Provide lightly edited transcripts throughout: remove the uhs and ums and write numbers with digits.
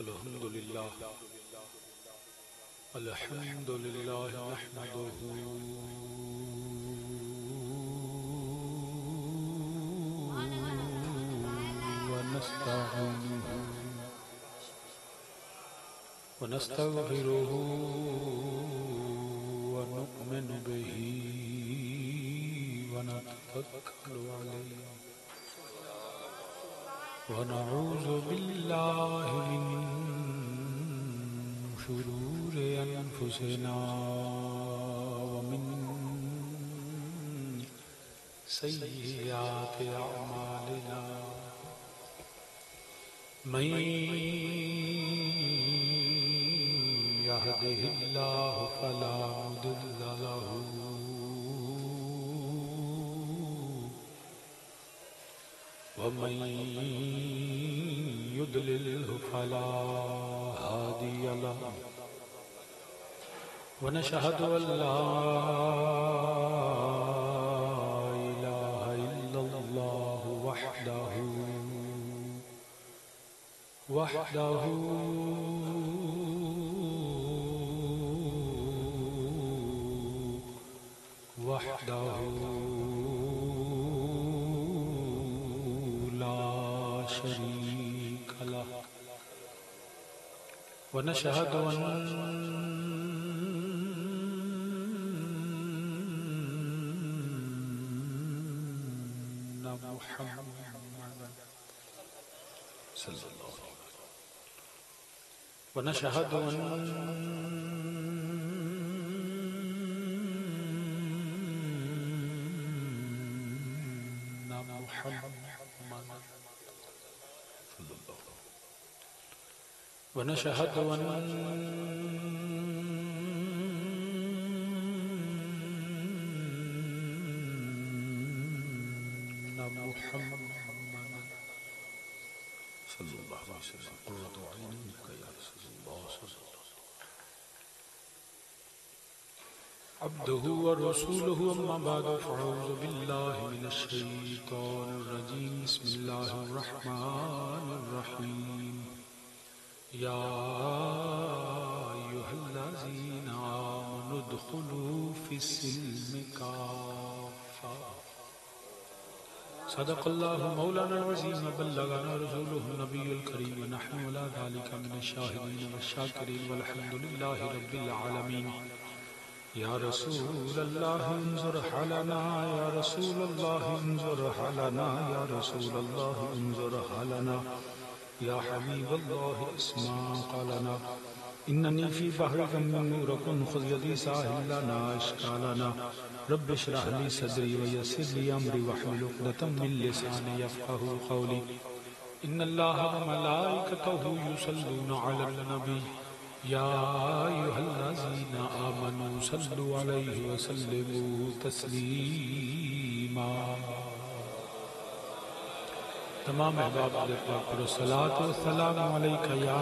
الحمد لله نحمده ونستعينه ونستغفره ونؤمن به ونتوكل عليه ونعوذ بالله من شرور أنفسنا ومن سيئات أعمالنا من يهده الله فلا مضل له ومن يضلله فلا هادي له ونشهد أن لا إله إلا الله وحده لا شريك له ونشهد أن محمدا صلى الله عليه وسلم ونشهد أن ونشهد أن محمدا صلى الله عليه وسلم قرة عينك يا رسول الله صلى الله عليه وسلم عبده ورسوله أما بعد فأعوذ بالله من الشيطان الرجيم بسم الله الرحمن الرحيم يا أيها الذين آمنوا ادخلوا في السلم كافة صدق الله مولانا العظيم بلغنا رسوله النبي الكريم ونحن على ذلك من الشاهدين والشاكرين والحمد لله رب العالمين يا رسول الله انظر حالنا يا رسول الله انظر حالنا يا رسول الله انظر حالنا يا حبيب الله اسمع قالنا إنني في بحر غم نوركم خذ يدي ساحل لنا أشكالنا رب اشرح لي صدري ويسر لي أمري واحلل عقدة من لساني يفقهوا قولي إن الله وملائكته يصلون على النبي يا أيها الذين آمنوا صلوا عليه وسلموا تسليما تمام احباب علیہ پر الصلاة والسلام علیکہ یا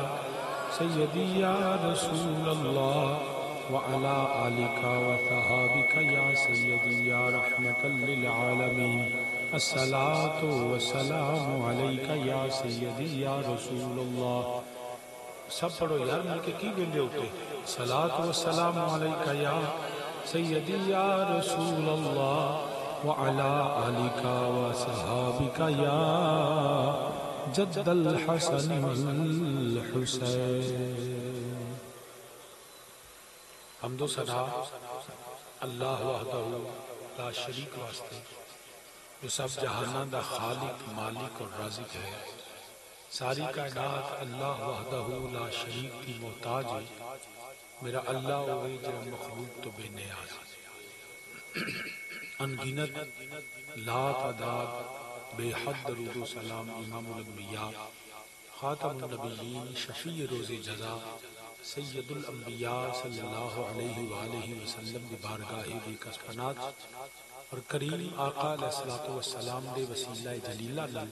سیدی یا رسول اللہ وعلا آلکہ وصحابکہ یا سیدی یا رحمت للعالمین الصلاة والسلام علیکہ یا سیدی یا رسول اللہ سب پڑھو یار مل کے کی گندے ہوتے الصلاة والسلام علیکہ یا سیدی یا رسول اللہ وعلى آلك وصحابك يا جد الحسن والحسين حمد و ثنا اللہ وحدہ لا شریک واسطے جو سب جہانہ دا خالق مالک اور رازق ہے ساری کائنات اللہ وحدہ لا شریک کی محتاج ہے میرا اللہ ہوئے جو مخلوق تو بے نیاز انگنت لا تعداد بے حد درود و سلام امام الانبیاء خاتم النبیین شفیع روز جزا سید الانبیاء صلی اللہ علیہ وآلہ وسلم دی بارگاہ دی کسپنات اور کریم آقا علیہ السلام دے وسیلہ جلیلہ نال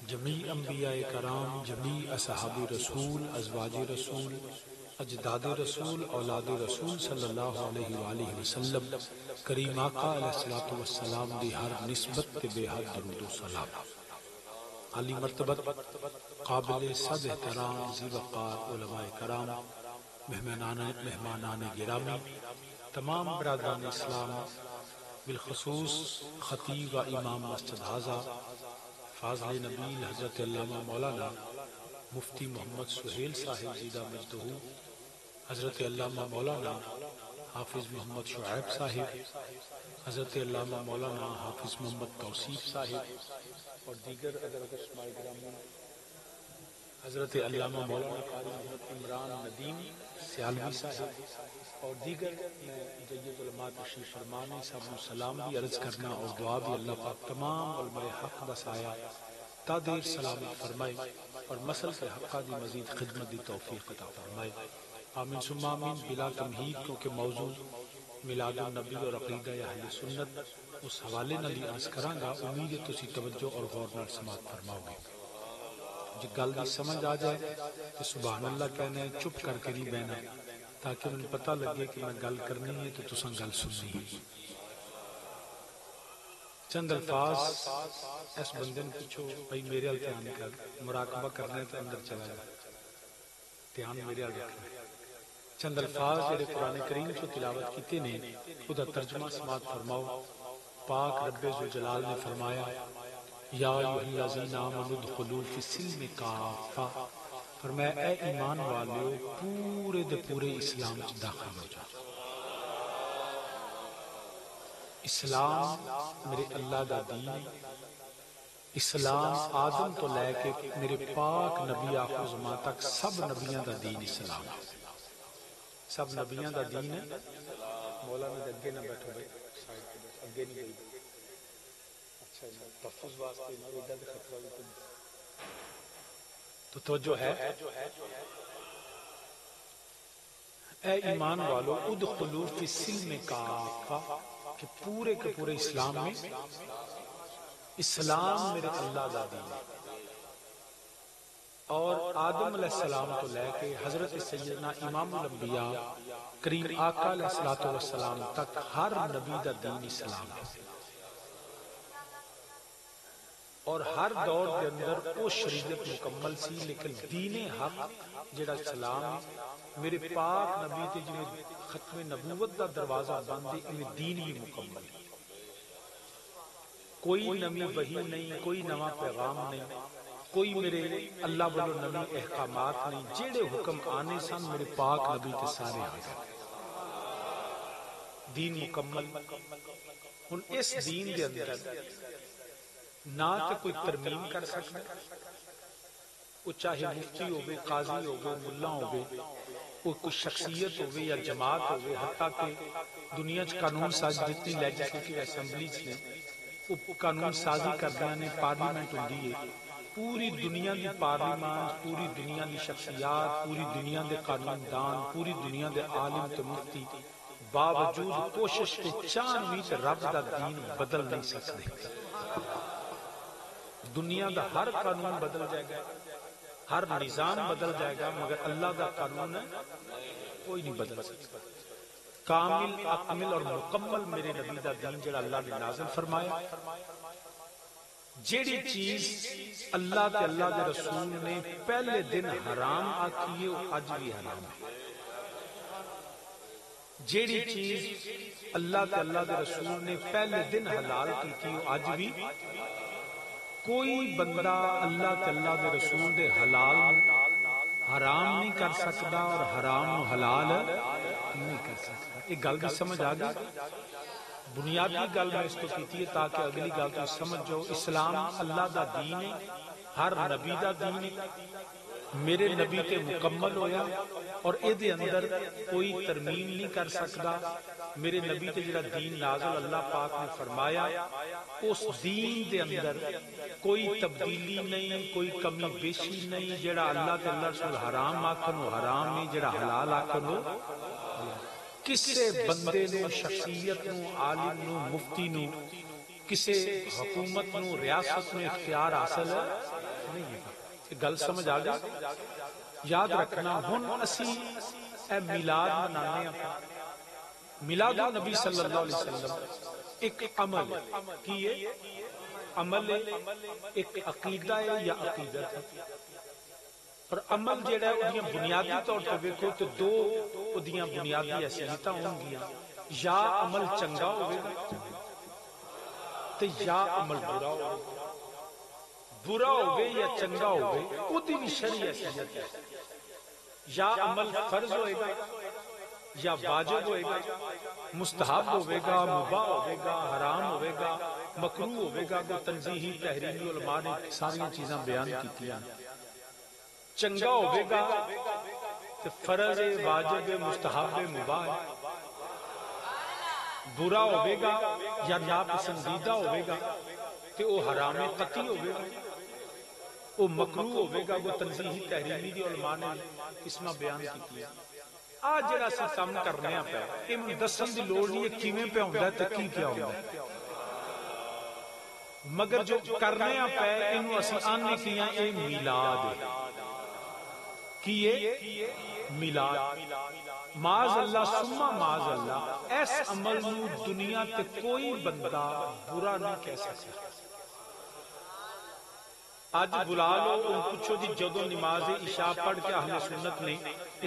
جمیع انبیاء کرام جمیع اصحاب رسول ازواج رسول اجداد رسول اولاد رسول صلی اللہ علیہ وآلہ وسلم کریم آقا علیہ السلام دی ہر نسبت بے حد درود و سلام علی مرتبت قابل صد احترام ذی وقار علماء کرام، مہمانان گرامی، تمام برادران اسلام، بالخصوص خطیب و امام مسجد حاضہ فاضل نبیل حضرت علامہ مولانا مفتی محمد سہیل صاحب زیدہ مجدہ، حضرت علامہ مولانا حافظ محمد شعیب صاحب، حضرت علامہ مولانا حافظ محمد توصیف صاحب اور دیگر شمائے گرامی، حضرت علامہ مولانا قاری محمد عمران ندیم سیالوی صاحب اور دیگر میں جید علماء تشریف فرما نے سب کو سلام بھی عرض کرنا اور دعا بھی اللہ پاک تمام علماء حق بسایا تا دیر سلامت فرمائے اور مسل کے حقہ دی مزید خدمت دی توفیق عطا فرمائے، آمین ثم آمین۔ بلا تمہید کیونکہ موضوع میلاد النبی اور عقیدہ اہل سنت اس حوالے نال عرض کراں گا، امید ہے تسی توجہ اور غور نال سماعت فرماؤ گے۔ جی گل دی سمجھ آ جائے تو سبحان اللہ کہنا ہے، چپ کر کے نہیں بہنا تاکہ انہیں پتہ لگے کہ میں گل کرنی ہے تو تساں گل سننی ہے۔ چند الفاظ اس بندے نے پوچھو بھائی میرے ال دھیان کر، مراقبہ کرنا ہے تو اندر چلا جا، دھیان میرے ال رکھنا ہے۔ چند الفاظ جڑے قرآن کریم سے تلاوت کیتے نے خدا ترجمہ سماعت فرماؤ۔ پاک رب ذوالجلال نے فرمایا یا ایھا الذین آمنوا ادخلوا فی السلم کافہ، فرمایا اے ایمان والو پورے دے پورے اسلام وچ داخل ہو جاؤ۔ اسلام میرے اللہ دا دین، اسلام آدم تو لے کے میرے پاک نبی آخر زمان تک سب نبیاں دا دین اسلام ہے، سب نبیاں دا دین ہے۔ مولانا دے اگے نہ بیٹھو بھائی، اگے نہیں گئی، اچھا تحفظ واسطے ادھر دے خطرہ بھی تو توجہ ہے۔ اے ایمان والو ادخلوا فی السلم کافہ، کہ پورے کے پورے اسلام میں، اسلام میرے اللہ دا دین ہے۔ اور آدم علیہ السلام تو لے کے حضرت سیدنا امام الانبیاء کریم آقا علیہ السلام تک ہر نبی دا دین اسلام ہے، اور ہر دور کے اندر وہ شریعت مکمل سی، لیکن دین حق جڑا اسلام میرے پاک نبی تے جنہیں ختم نبوت دا دروازہ بندے انہیں دین بھی مکمل ہے۔ کوئی نمی وحی نہیں، کوئی نواں پیغام نہیں، کوئی میرے اللہ بلو نبی احکامات نہیں، جیڑے حکم آنے سن میرے پاک نبی تے سارے آ گئے، دین مکمل۔ ہن اس دین دے اندر نہ تے کوئی ترمیم کر سکتا، وہ چاہے مفتی ہوگے، قاضی ہوگے، ملا ہوگے، وہ کوئی شخصیت ہوگی یا جماعت ہوگی، حتیٰ کہ دنیا چ قانون ساز جتنی لیجسلیٹو اسمبلیز نے وہ قانون سازی کردیاں نے، پارلیمنٹ ہوندی ہے، پوری دنیا دی پارلیمان، پوری دنیا دی شخصیات، پوری دنیا دے قانون دان، پوری دنیا دے عالم تے مفتی باوجود کوشش کے چاہن بھی تے رب دا دین بدل نہیں سکتے۔ دنیا دا ہر قانون بدل جائے گا، ہر نظام بدل جائے گا، مگر اللہ دا قانون کوئی نہیں بدل سکتا۔ کامل اکمل اور مکمل میرے نبی دا دین جڑا اللہ نے نازل فرمایا، جیڑی چیز اللہ تے اللہ دے رسول نے پہلے دن حرام آکھی ہے وہ اج بھی حرام ہے، جیڑی چیز اللہ تے اللہ دے رسول نے پہلے دن حلال کی تھی وہ اج بھی، کوئی بندہ اللہ تے اللہ دے رسول دے حلال حرام نہیں کر سکتا اور حرام نو حلال نہیں کر سکتا۔ ایک گل بھی سمجھ آ گئی، بنیادی گل میں اس کو کیتی ہے تاکہ اگلی گل تو سمجھ جاؤ۔ اسلام اللہ دا دین ہے، ہر نبی دا دین ہے، میرے نبی تے مکمل ہویا اور اے دے اندر کوئی ترمیم نہیں کر سکتا۔ میرے نبی تے جڑا دین نازل اللہ پاک نے فرمایا اس دین دے اندر کوئی تبدیلی نہیں، کوئی کمی بیشی نہیں، جڑا اللہ تے اللہ رسول حرام آکھن وہ حرام نہیں، جڑا حلال آکھن وہ کسے بندے نو، شخصیت نو، عالم نو، مفتی نو، کسے حکومت نو، ریاست نو اختیار حاصل نہیں ہے۔ گل سمجھ آ گئی؟ یاد رکھنا ہن اسی اے میلاد منانے ہیں، میلاد النبی صلی اللہ علیہ وسلم ایک عمل ہے، کی ہے عمل ایک عقیدہ ہے یا عقیدت ہے، اور عمل جڑا ہے اودیاں بنیادی طور تے ویکھو تے دو اودیاں بنیادی حیثیتاں ہون گیاں، یا عمل چنگا ہوے گا تے یا عمل برا ہوے گا، برا ہوے یا چنگا ہوے اودی بھی شرعی حیثیت ہے، یا عمل فرض ہوئے گا یا واجب ہوئے گا، مستحب ہوئے گا، مباح ہوئے گا، حرام ہوئے گا، مکروہ ہوئے گا، کو تنزیہی تحریمی علماء نے ساری چیزاں بیان کیتیاں، چنگا ہوئے گا تو فرض واجب مستحب مباح، برا ہوئے گا یا ناپسندیدہ ہوئے گا تو وہ حرام قطعی ہوئے گا، وہ مکروہ ہوئے گا، وہ تنزیہی تحریمی دی علماء نے قسمہ بیان کیتیاں۔ آج جڑا سی کام کرنے پہ یہ دسن دی لوڑ نہیں ہے کیویں پہ ہوندا ہے تے کی پہ ہوندا ہے، مگر جو کرنے پہ اینو اسی آنے کیاں اے میلاد ہے، کی یہ میلاد، معاذ اللہ ثم معاذ اللہ اس عمل نو دنیا تے کوئی بندہ برا نہیں کہہ سکتا۔ آج بلا لو ان پوچھو جی جدو نماز عشاء پڑھ کے اہل سنت نے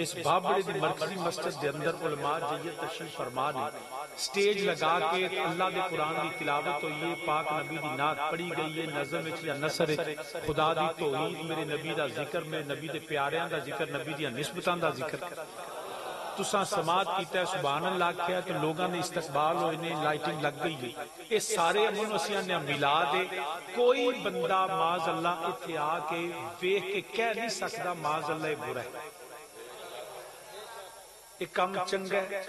اس بابڑے دی مرکزی مسجد دے اندر علماء جیت تشریف فرما نے سٹیج لگا کے اللہ دے قرآن دی تلاوت ہوئی ہے، پاک نبی دی نعت پڑھی گئی ہے، نظم یا نثر خدا دی توحید، میرے نبی دا ذکر، میرے نبی دے پیاریاں دا ذکر، نبی دی نسبتاں دا ذکر، تساں سماعت کیتا ہے، سبحان اللہ کیا تو لوگاں نے استقبال ہوئے نے، لائٹنگ لگ گئی ہے، یہ سارے امن اسیاں نے میلاد ہے۔ کوئی بندہ معاذ اللہ اتھے آ کے ویکھ کے کہہ نہیں سکتا معاذ اللہ برا ہے، ایک کام چنگا ہے،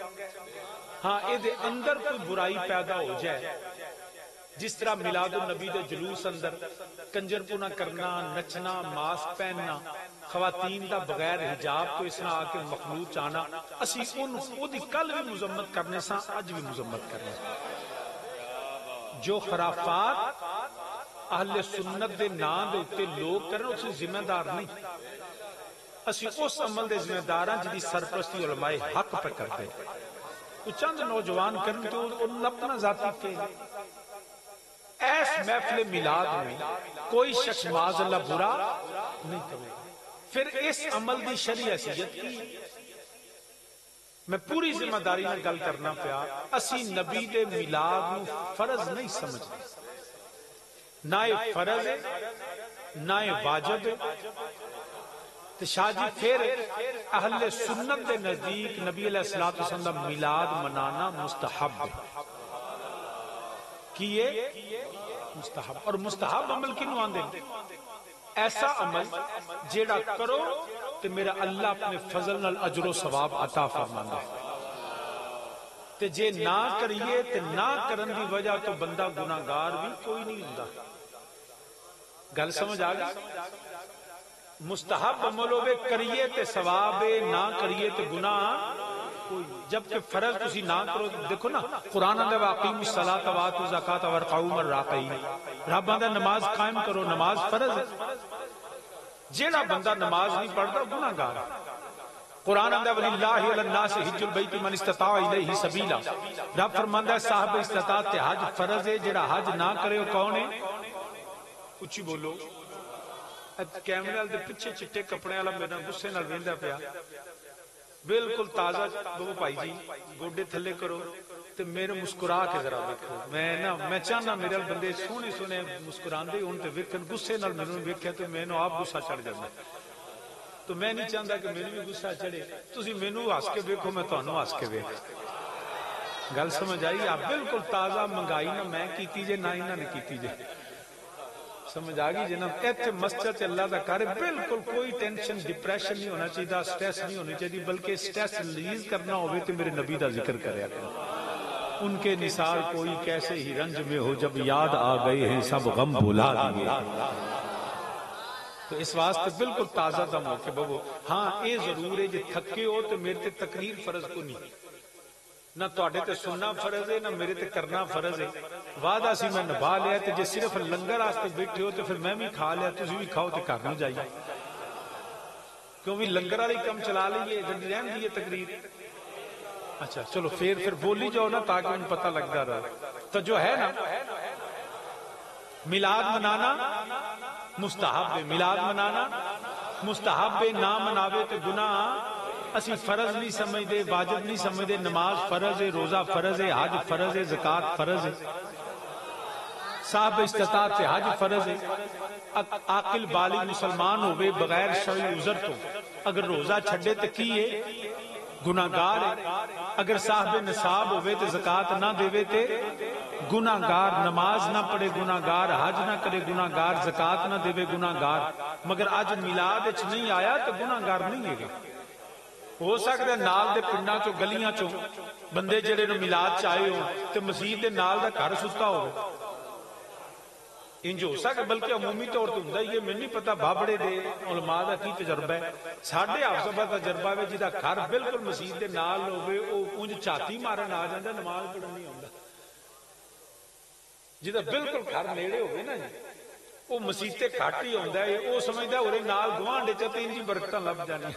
ہاں اے دے اندر کوئی برائی پیدا ہو جائے، جس طرح میلاد النبی دے جلوس اندر کنجر پونا کرنا، نچنا، ماسک پہننا، خواتین دا بغیر حجاب تو اس طرح آ کے مخلوط آنا، اسی ان دی کل بھی مذمت کرنے سا اج بھی مذمت کرنے سا۔ جو خرافات اہل سنت دے نام دے اتے لوگ کرنے اسے ذمہ دار نہیں، اسی اس عمل دے ذمہ داراں جدی سرپرستی علماء حق پر کرتے تو چند نوجوان کرنے تو ان اپنا ذاتی فیل ایس محفل میلاد میں کوئی شخص معاذ اللہ برا نہیں کرے، پھر اس عمل دی شرعی حیثیت کی میں پوری ذمہ داری نہ گل کرنا پیا، اسی نبی دے میلاد نو فرض نہیں سمجھتے، نہ یہ فرض ہے نہ یہ واجب ہے، تو شاہ جی پھر اہل سنت دے نزدیک نبی علیہ السلام دا میلاد منانا مستحب ہے، کیے مستحب، اور مستحب عمل کنو آندے ایسا عمل جیڑا کرو تو میرا اللہ اپنے فضل نال اجر و ثواب عطا فرماندا ہے، تے جے نہ کریے تے نہ کرن دی وجہ تو بندہ گناہگار بھی کوئی نہیں ہوندا۔ گل سمجھ آ گئی؟ مستحب عمل ہوے کریے تے ثواب ہے، نہ کریے تے گناہ کوئی، جبکہ فرض تسی نہ کرو، دیکھو نا قرآن اندر واقیم الصلاۃ وآتوا الزکاۃ وارکعوا مع الراکعین، رب آندا نماز قائم کرو، نماز فرض ہے، جیڑا بندہ نماز نہیں پڑھتا گناہگار ہے۔ قرآن اندر وللہ علی الناس حج البیت من استطاع الیہ سبیلا، رب فرماندا ہے صاحب استطاعت تے حج فرض ہے، جیڑا حج نہ کرے وہ کون ہے؟ اچھی بولو۔ کیمرے والے پیچھے چٹے کپڑے والا میرے غصے نال ویندا پیا، بالکل تازہ بابو بھائی جی گوڈے تھلے کرو تے میرے مسکرا کے ذرا دیکھو، میں چاہنا میرے بندے سونے سونے مسکراندے ہون تے ویکھن، غصے نال مینوں ویکھیا تے مینوں آپ غصہ چڑھ جاندا، تو میں نہیں چاہتا کہ مینوں بھی غصہ چڑھے، تسی مینوں ہس کے ویکھو میں تانوں ہس کے ویکھ۔ گل سمجھ آئی؟ آپ بالکل تازہ منگائی نہ میں کیتی جے نہ انہاں نے کیتی جے، سمجھ آ گئی جناب؟ ایتھے مسجد اللہ دا کر بالکل کوئی ٹینشن ڈپریشن نہیں ہونا چاہیے، سٹریس نہیں ہونی چاہیے، بلکہ سٹریس ریلیز کرنا ہوئے تو میرے نبی دا ذکر کریا کرو، ان کے نثار کوئی کیسے ہی رنج میں ہو، جب یاد آ گئے ہیں سب غم بھلا دیے، تو اس واسطے بالکل تازہ دم ہو کے بابو۔ ہاں اے ضرور ہے جے تھکے ہو تو میرے تے تقریر فرض کو نہیں، نہ تواڈے تے سننا فرض ہے نہ میرے تے کرنا فرض ہے، وعدہ سی میں نبھا لیا، تے جے صرف لنگر واسطے بیٹھے ہو تو پھر میں بھی کھا لیا، تسی بھی کھاؤ تے گھر نوں جائیے، کیوں بھی لنگر والی کم چلا لئیے جلدی رہن دیئے تقریر۔ اچھا چلو پھر بولی جاؤ نا تاکہ ان پتہ لگتا رہا، تو جو ہے نا میلاد منانا مستحب ہے، میلاد منانا مستحب ہے، نہ مناوے تو گناہ۔ اسی فرض نہیں سمجھتے، واجب نہیں سمجھتے، نماز فرض ہے، روزہ فرض ہے، حج فرض ہے، زکوٰۃ فرض ہے، صاحب استطاعت سے حج فرض ہے۔ عاقل بالغ مسلمان ہوئے بغیر شرعی عذر تو اگر روزہ چھڈے تو کی ہے گناہگار ہے، اگر صاحب نصاب ہوئے تو زکوٰۃ نہ دے تے گناہگار، نماز نہ پڑھے گناہگار، حج نہ کرے گناہگار، زکوٰۃ نہ دے گناہگار۔ مگر اج میلاد وچ نہیں آیا تو گناہگار نہیں ہے گا۔ ہو سکتا ہے نال دے پنڈاں چوں گلیاں چوں بندے جڑے نو میلاد چ آئے ہو تے مسجد دے نال دا گھر ستا ہو، انج ہو سکتا، بلکہ عمومی طور تے ہوندا ہی ہے۔ مینوں نہیں پتہ بابڑے دے علماء دا کی تجربہ ہے، ساڈے حافظ دا تجربہ ہے جہاں گھر بالکل مسجد دے نال ہوے او انج چھاتی مارن آ جاندا، نماز پڑھن نہیں آوندا۔ جہاں بالکل گھر نیڑے ہوئے نا جی وہ مسجد تے گھٹ ہی آندا ہے، وہ سمجھدا اورے نال گوانڈ چ تے انج برکتاں لب جانی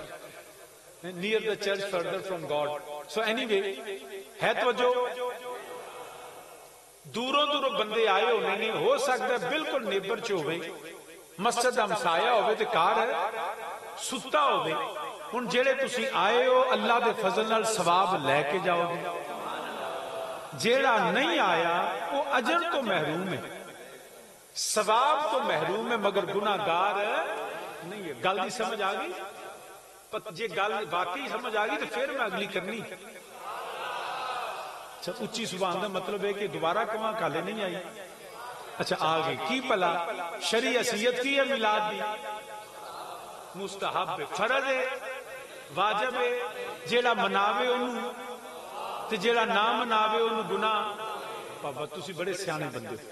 near the church further from God. So anyway ہے توجہ، دوروں دوروں بندے آئے ہونے نے، ہو سکتا ہے بالکل نیبر چ ہوئے، مسجد دا ہمسایا ہوئے تے گھر ستا ہوئے۔ ہن جڑے تسی آئے ہو اللہ دے فضل نال ثواب لے کے جاؤ گے، جیڑا نہیں آیا وہ اجر تو محروم ہے، ثواب تو محروم ہے، مگر گناہگار نہیں ہے۔ گل دی سمجھ آ گئی؟ جے گل واقعی سمجھ آ گئی تو پھر میں اگلی کرنی۔ اچھا اچھی سبحان دا مطلب ہے کہ دوبارہ کہاں کالے نہیں آئی؟ اچھا آ گئی۔ کی پلا شرعی حیثیت کی ہے میلاد دی؟ مستحب ہے، فرض ہے، واجب ہے، جیڑا مناوے انہوں تے جیڑا نہ مناوے انہوں گناہ۔ بابا تسی بڑے سیانے بندے ہو۔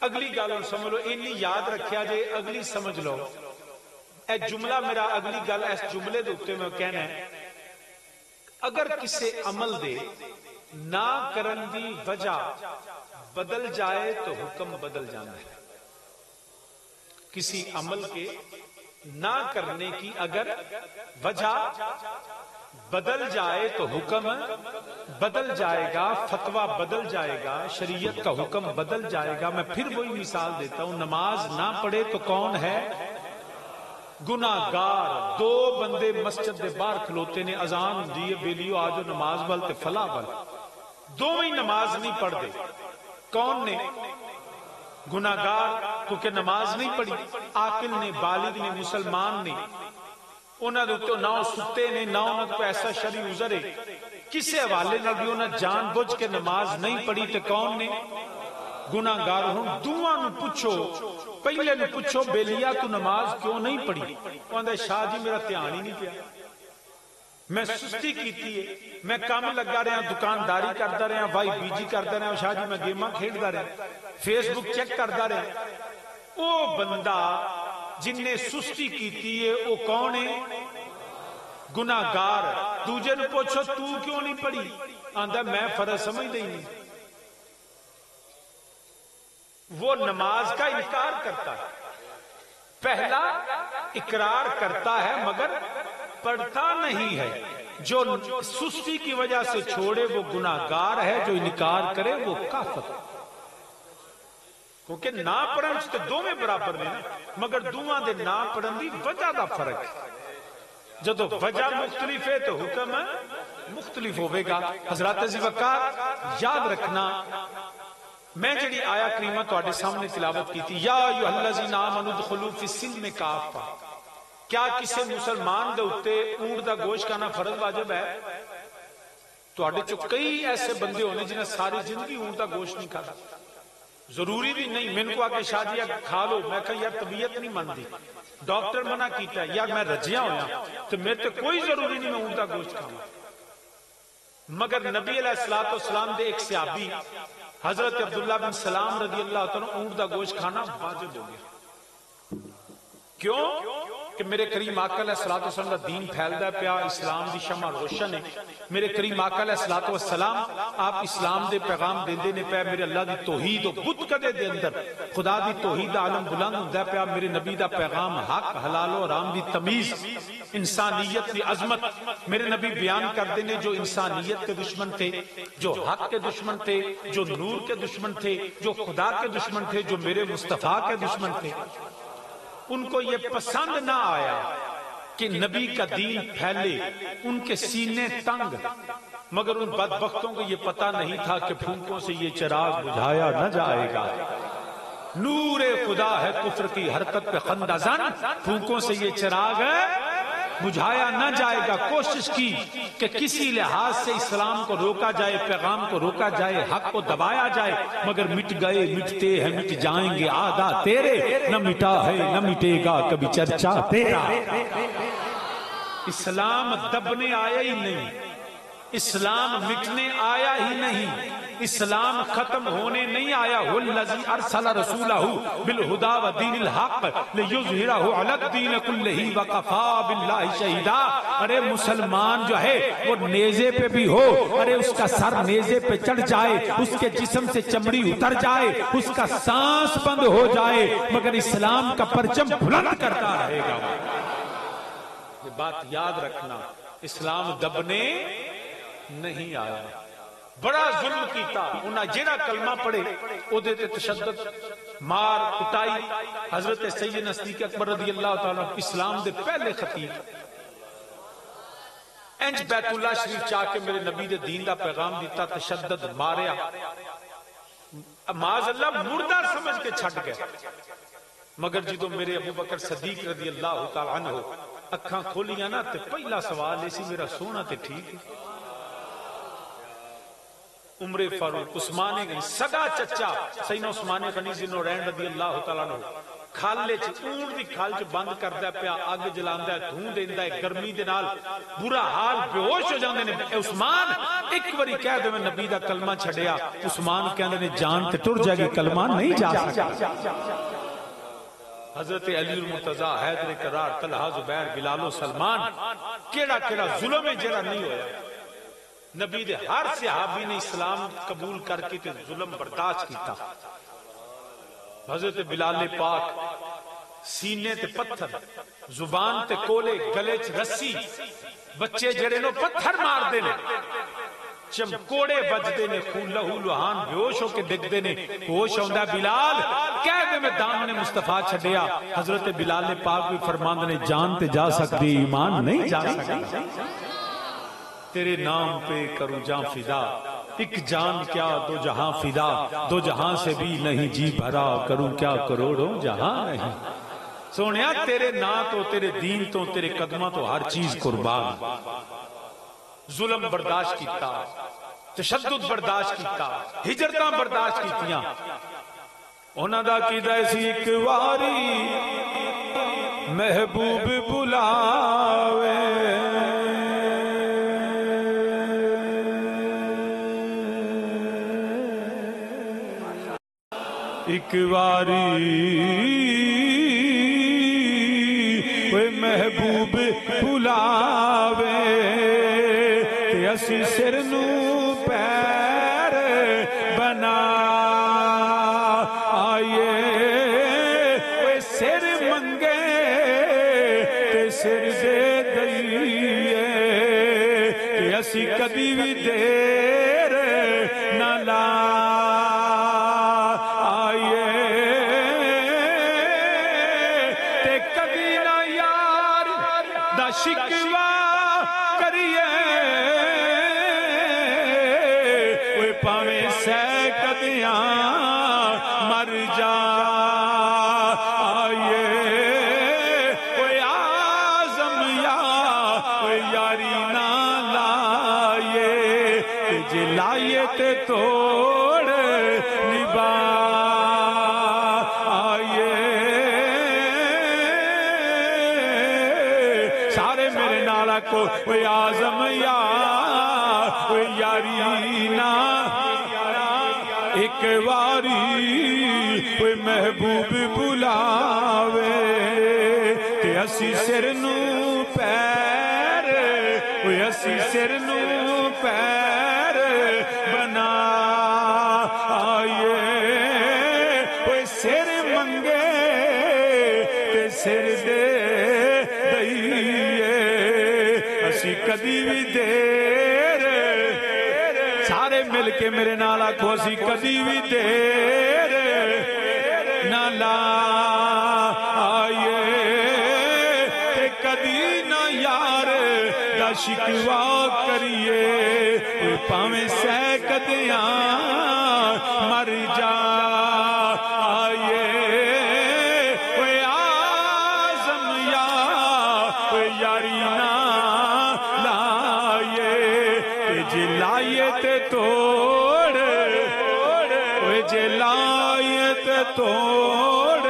اگلی گل سمجھ لو، اینی یاد رکھیا جے، اگلی سمجھ لو۔ اے جملہ میرا اگلی گل اس جملے دے اوپر میں کہنا ہے، اگر کسی عمل دے نہ کرن دی وجہ بدل جائے تو حکم بدل جانا ہے۔ کسی عمل کے نہ کرنے کی اگر وجہ بدل جائے تو حکم بدل جائے گا، فتویٰ بدل جائے گا، شریعت کا حکم بدل جائے گا۔ میں پھر وہی مثال دیتا ہوں، نماز نہ پڑھے تو کون ہے؟ گناہگار۔ دو بندے مسجد دے باہر کھلوتے نے، اذان دیے بیلیو آجو نماز وال تے فلاں وال، دو ہی نماز نہیں پڑھ دے۔ کون نے؟ گناہگار، کیونکہ نماز نہیں پڑھی۔ عاقل نے، بالغ نے، مسلمان نے، انہاں دے تے نہ ستے نے، نہ انہاں کو ایسا شرعی عذر ہے، کسے حوالے نال بھی انہاں جان بوجھ کے نماز نہیں پڑھی تے کون نے؟ گناہگار۔ ہن دوواں نوں پوچھو، پہلے نے پوچھو بیلیا تو نماز کیوں نہیں پڑھی؟ کہندا شاہ جی میرا دھیان ہی نہیں پیا، میں سستی کیتی ہے، میں کام لگا رہا، دکانداری کرتا رہا، وائی بی جی کرتا رہا، شاہ جی میں گیماں کھیلتا رہا، فیس بک چیک کرتا رہا۔ او بندہ جن نے سستی کیتی ہے وہ کون ہے؟ گناہگار۔ دوجے نے پوچھو تو کیوں نہیں پڑھی؟ آندا میں فرض سمجھتا ہی نہیں۔ وہ نماز کا انکار کرتا ہے، پہلا اقرار کرتا ہے مگر پڑھتا نہیں ہے۔ جو سستی کی وجہ سے چھوڑے وہ گناہگار ہے، جو انکار کرے وہ کافر۔ کیونکہ نہ پڑھن سے دو میں برابر نہیں، مگر دوواں دے نہ پڑھن دی وجہ دا فرق ہے۔ جدو وجہ مختلف ہے تو حکم مختلف ہوئے گا۔ حضرات ذی وقار یاد رکھنا، میں جڑی آیا کریمہ تو آڈے سامنے تلاوت کی تھی، یا ایھا الذین آمنوا ادخلوا فی السلم کافہ، کیا کسی مسلمان دے اتے اونٹ دا گوشت کھانا فرض واجب ہے؟ تو آڈے چو کئی ایسے بندے ہونے جنہیں ساری زندگی اونٹ دا گوشت نہیں کھاتا، ضروری بھی نہیں۔ میں کو آکے شاہ جی کھا لو، میں کہا یار طبیعت نہیں مندی، ڈاکٹر منع کیتا ہے، یار میں رجیا ہویا تو میرے تو کوئی ضروری نہیں میں اونٹ دا گوشت کھاؤں۔ مگر نبی علیہ السلام دے ایک صحابی حضرت عبداللہ بن سلام رضی اللہ عنہ اونٹ دا گوشت کھانا واجب ہو گیا۔ کیوں؟ کہ میرے کریم آقا علیہ السلام کا دین پھیلدا پیا، اسلام دی شمع روشن ہے، میرے کریم آقا علیہ السلام آپ اسلام دے پیغام دیندے نے پیا، میرے اللہ دی توحید و بت کدے دے اندر خدا دی توحید دا عالم بلند ہوندا پیا، میرے نبی دا پیغام حق حلال و حرام دی تمیز، انسانیت دی عظمت میرے نبی بیان کردے نے، جو انسانیت کے دشمن تھے، جو حق کے دشمن تھے، جو نور کے دشمن تھے، جو خدا کے دشمن تھے، جو میرے مصطفیٰ کے دشمن تھے، ان کو یہ پسند نہ آیا کہ نبی کا دین پھیلے، ان کے سینے تنگ، مگر ان بدبختوں کو یہ پتہ نہیں تھا کہ پھونکوں سے یہ چراغ بجھایا نہ جائے گا، نور خدا ہے کفر کی حرکت پہ خندہ زن، پھونکوں سے یہ چراغ ہے بجھایا نہ جائے گا۔ کوشش کی کہ کسی لحاظ سے اسلام کو روکا جائے، پیغام کو روکا جائے، حق کو دبایا جائے، مگر مٹ گئے، مٹتے ہیں، مٹ جائیں گے آدھا تیرے، نہ مٹا ہے نہ مٹے گا کبھی چرچا تیرا۔ اسلام دبنے آیا ہی نہیں، اسلام مٹنے آیا ہی نہیں، اسلام ختم ہونے نہیں آیا۔ والذی ارسل رسولہ بالہدی ودین الحق لیظہرہ علی الدین کلہ وکفی باللہ شہیدا۔ ارے مسلمان جو ہے وہ نیزے پہ بھی ہو، ارے اس کا سر نیزے پہ چڑھ جائے، اس کے جسم سے چمڑی اتر جائے، اس کا سانس بند ہو جائے، مگر اسلام کا پرچم بلند کرتا رہے گا۔ یہ بات یاد رکھنا، اسلام دبنے نہیں آیا، بڑا ظلم کیتا انہاں، جیڑا کلمہ پڑھے او دے تے تشدد، مار کٹائی۔ حضرت سیدنا صدیق اکبر رضی اللہ تعالیٰ اسلام دے پہلے خطیب انج بیت اللہ شریف چاہ کے میرے نبی دے دین دا پیغام دیتا، تشدد، ماریا، معاذ اللہ مردہ سمجھ کے چھٹ گئے، مگر جدو میرے ابو بکر صدیق رضی اللہ تعالیٰ عنہ اکھاں کھولیاں نا تے پہلا سوال ایسی میرا سونا تے ٹھیک ہے۔ عمر فاروق، عثمان غنی، سگا چچا سیدنا عثمان غنی ذوالنورین رضی اللہ تعالیٰ عنہ کھالے چ اونٹ دی کھال چ بند کردا پیا، اگ جلاندا ہے، دھوں دیندا ہے، گرمی دے نال برا حال، بے ہوش ہو جاندے نے۔ اے عثمان ایک واری کہہ دے میں نبی دا کلمہ چھڈیا، عثمان کہندے نے جان تے ٹر جائے گی، کلمہ نہیں جا سکتا۔ حضرت علی المرتضیٰ، حیدر کرار، طلحہ، زبیر، بلال و سلمان، کیڑا کیڑا ظلم ہے جڑا نہیں ہویا۔ نبی دے ہر صحابی نے اسلام قبول کر کے تے ظلم برداشت کیتا۔ حضرت بلال پاک سینے تے پتھر، زبان تے کولے، گلے چ رسی، بچے جڑے نو پتھر مار دے نے، چمکوڑے بجدے نے، خون لہو لہان بیوش ہو کے ڈگدے نے، ہوش ہوندا بلال کہہ دے میں دامن مصطفیٰ چھڈیا۔ حضرت بلال پاک بھی فرماندے نے جان تے جا سکتی، ایمان نہیں جا سکتی، تیرے نام پہ کروں جان فدا، ایک جان کیا دو جہاں فدا، دو جہاں سے بھی نہیں جی بھرا، کروں کیا کروڑوں جہاں نہیں۔ سونیا تیرے نا تو، تیرے دین تو، تیرے قدمہ تو ہر چیز قربان۔ ظلم برداشت کیتا، تشدد برداشت کیتا، ہجرتاں برداشت کیتیاں۔ انہاں دا کیدا سی ایک واری محبوب بلاوے، ایک واری وہ محبوب بلاوے، تے اسی سر نو پیر بنا آئیے، وہ سر منگے تے سر دے دئیے، تے اسی کبھی بھی دیر نہ لا شکوا کریے، وہ پاویں سینکڑیاں مر جا آئیے، وہ آزم یا وہ یاری نہ لائیے، جے لائیے تے توڑ نبا کو، وہ آزم یا وہ یاری نا، ایک واری وہ محبوب بلاوے، کہ اسی سے نو پیر اسی سر نو پیر بنا آئیے سر منگے تے سر دے دئیے اسی کدی بھی دیر سارے مل کے میرے نال آکھو اسی کدی بھی دیر نہ لائیے تے کدی نہ یار دا شکوا کریے پاویں سینکڑیاں مر جا توڑ جے لائیت توڑ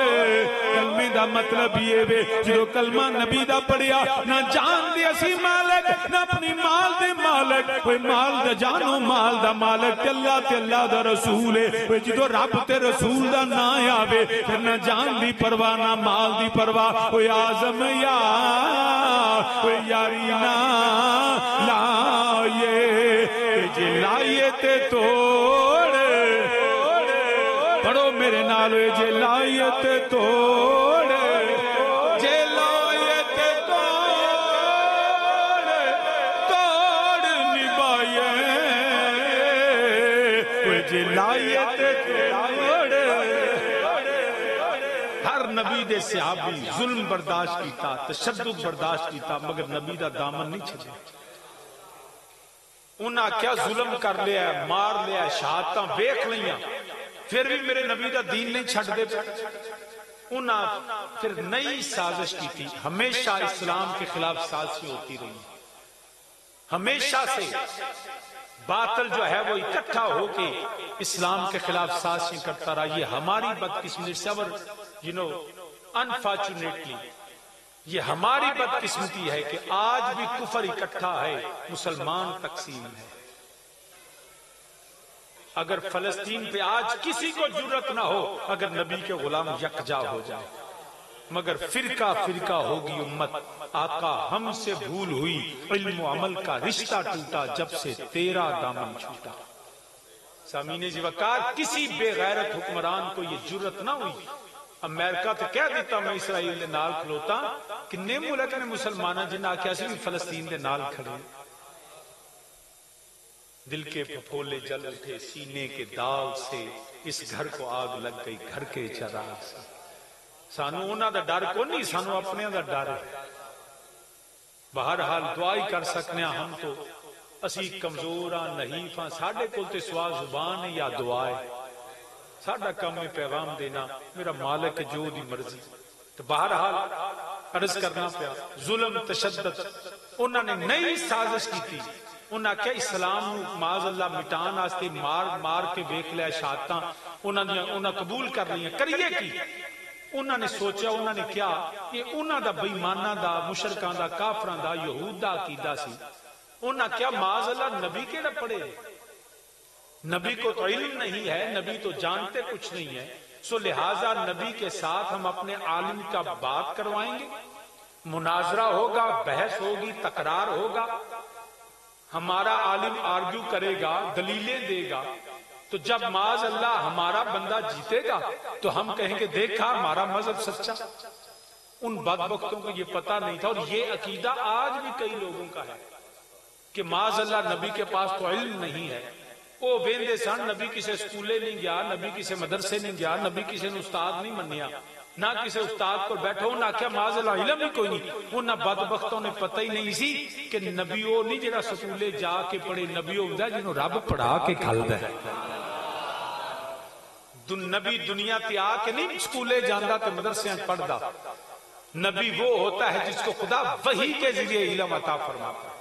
کلمے دا مطلب یہ بے جو کلمہ نبی دا پڑھیا نہ جان دی اسی مالک نہ اپنی مال دے مالک کوئی مال دا جانو مال دا مالک تے اللہ دا رسول ہے جدو رب تے رسول دا نہ آوے پھر نہ جان دی پرواہ نہ مال دی پرواہ کوئی آزم یا کوئی یاری نہ لائے جے لائیے تے توڑ پڑھو میرے نالوے جے لائیے تے توڑ جے لائیے تے توڑ توڑ نبھائیے جے لائیے تے توڑ ہر نبی دے صحابی ظلم برداشت کیتا تشدد برداشت کیتا مگر نبی دا دامن نہیں چھڑے انہاں کیا ظلم کر لیا ہے مار لیا ہے شہادتاں بیک لیاں پھر بھی میرے نبی دا دین نہیں چھڑ دے انہاں پھر نئی سازش کی تھی ہمیشہ اسلام کے خلاف سازشیں ہوتی رہی ہمیشہ سے باطل جو ہے وہ اکٹھا ہو کے اسلام کے خلاف سازشیں کرتا رہا یہ ہماری بدقسمتی صبر unfortunately یہ ہماری بدقسمتی ہے کہ آج بھی کفر اکٹھا ہے مسلمان تقسیم ہے اگر فلسطین پہ آج کسی کو جرت نہ ہو اگر نبی کے غلام یکجا ہو جائے مگر فرقہ فرقہ ہوگی امت آقا ہم سے بھول ہوئی علم و عمل کا رشتہ ٹوٹا جب سے تیرا دامن چھوٹا سامعین جی وقار کسی بے غیرت حکمران کو یہ جرت نہ ہوئی امریکہ تو کہہ دیتا میں اسرائیل دے نال کھلوتا کنے ملک نے مسلمانہ جنہا کیا سی فلسطین دے نال کھڑے دل کے پھولے جل اٹھے سینے کے داغ سے اس گھر کو آگ لگ گئی گھر کے چراغ سے سانو انہاں دا ڈر کو نہیں سانو اپنے دا ڈر ہے بہرحال دعائی کر سکنے ہم تو اسی کمزوراں نحیفاں ساڑھے کلتے سوا زبان یا دعائے ساڑھا کم میں پیغام دینا میرا مالک جو دی مرضی تو بہرحال عرض کرنا پیا ظلم تشدد انہوں نے نئی سازش کی تھی انہوں نے کیا اسلام معاذ اللہ مٹان آستے مار کے بیک لیا شہادتاں انہوں نے قبول کر لیا کریے کی انہوں نے سوچا انہوں نے کیا کہ انہوں دا بیمانہ دا مشرکان دا کافران دا یہود دا عقیدہ سی انہوں نے کیا معاذ اللہ نبی کے نہ پڑے نبی کو تو علم نہیں ہے نبی تو جانتے کچھ نہیں ہے سو لہٰذا نبی کے ساتھ ہم اپنے عالم کا بات کروائیں گے مناظرہ ہوگا بحث ہوگی تقرار ہوگا ہمارا عالم آرگیو کرے گا دلیلیں دے گا تو جب معاذ اللہ ہمارا بندہ جیتے گا تو ہم کہیں گے دیکھا ہمارا مذہب سچا ان بدبختوں کو یہ پتہ نہیں تھا اور یہ عقیدہ آج بھی کئی لوگوں کا ہے کہ معاذ اللہ نبی کے پاس تو علم نہیں ہے وہ بیندے سن نبی کسے سکولے نہیں گیا نبی کسے مدرسے نہیں گیا نبی کسے استاد نہیں منیا نہ کسے استاد کو بیٹھو نہ کیا معاذ اللہ علم ہی کوئی نہیں انہاں بدبختوں نے پتہ ہی نہیں سی کہ نبیوں نہیں جڑا سکولے جا کے پڑھے نبیوں ہوندا جنہوں رب پڑھا کے کھلدا ہے نبی دنیا تے آ کے نہیں سکولے جاندا تے مدرسے پڑھدا نبی وہ ہوتا ہے جس کو خدا وحی کے ذریعے علم عطا فرماتا ہے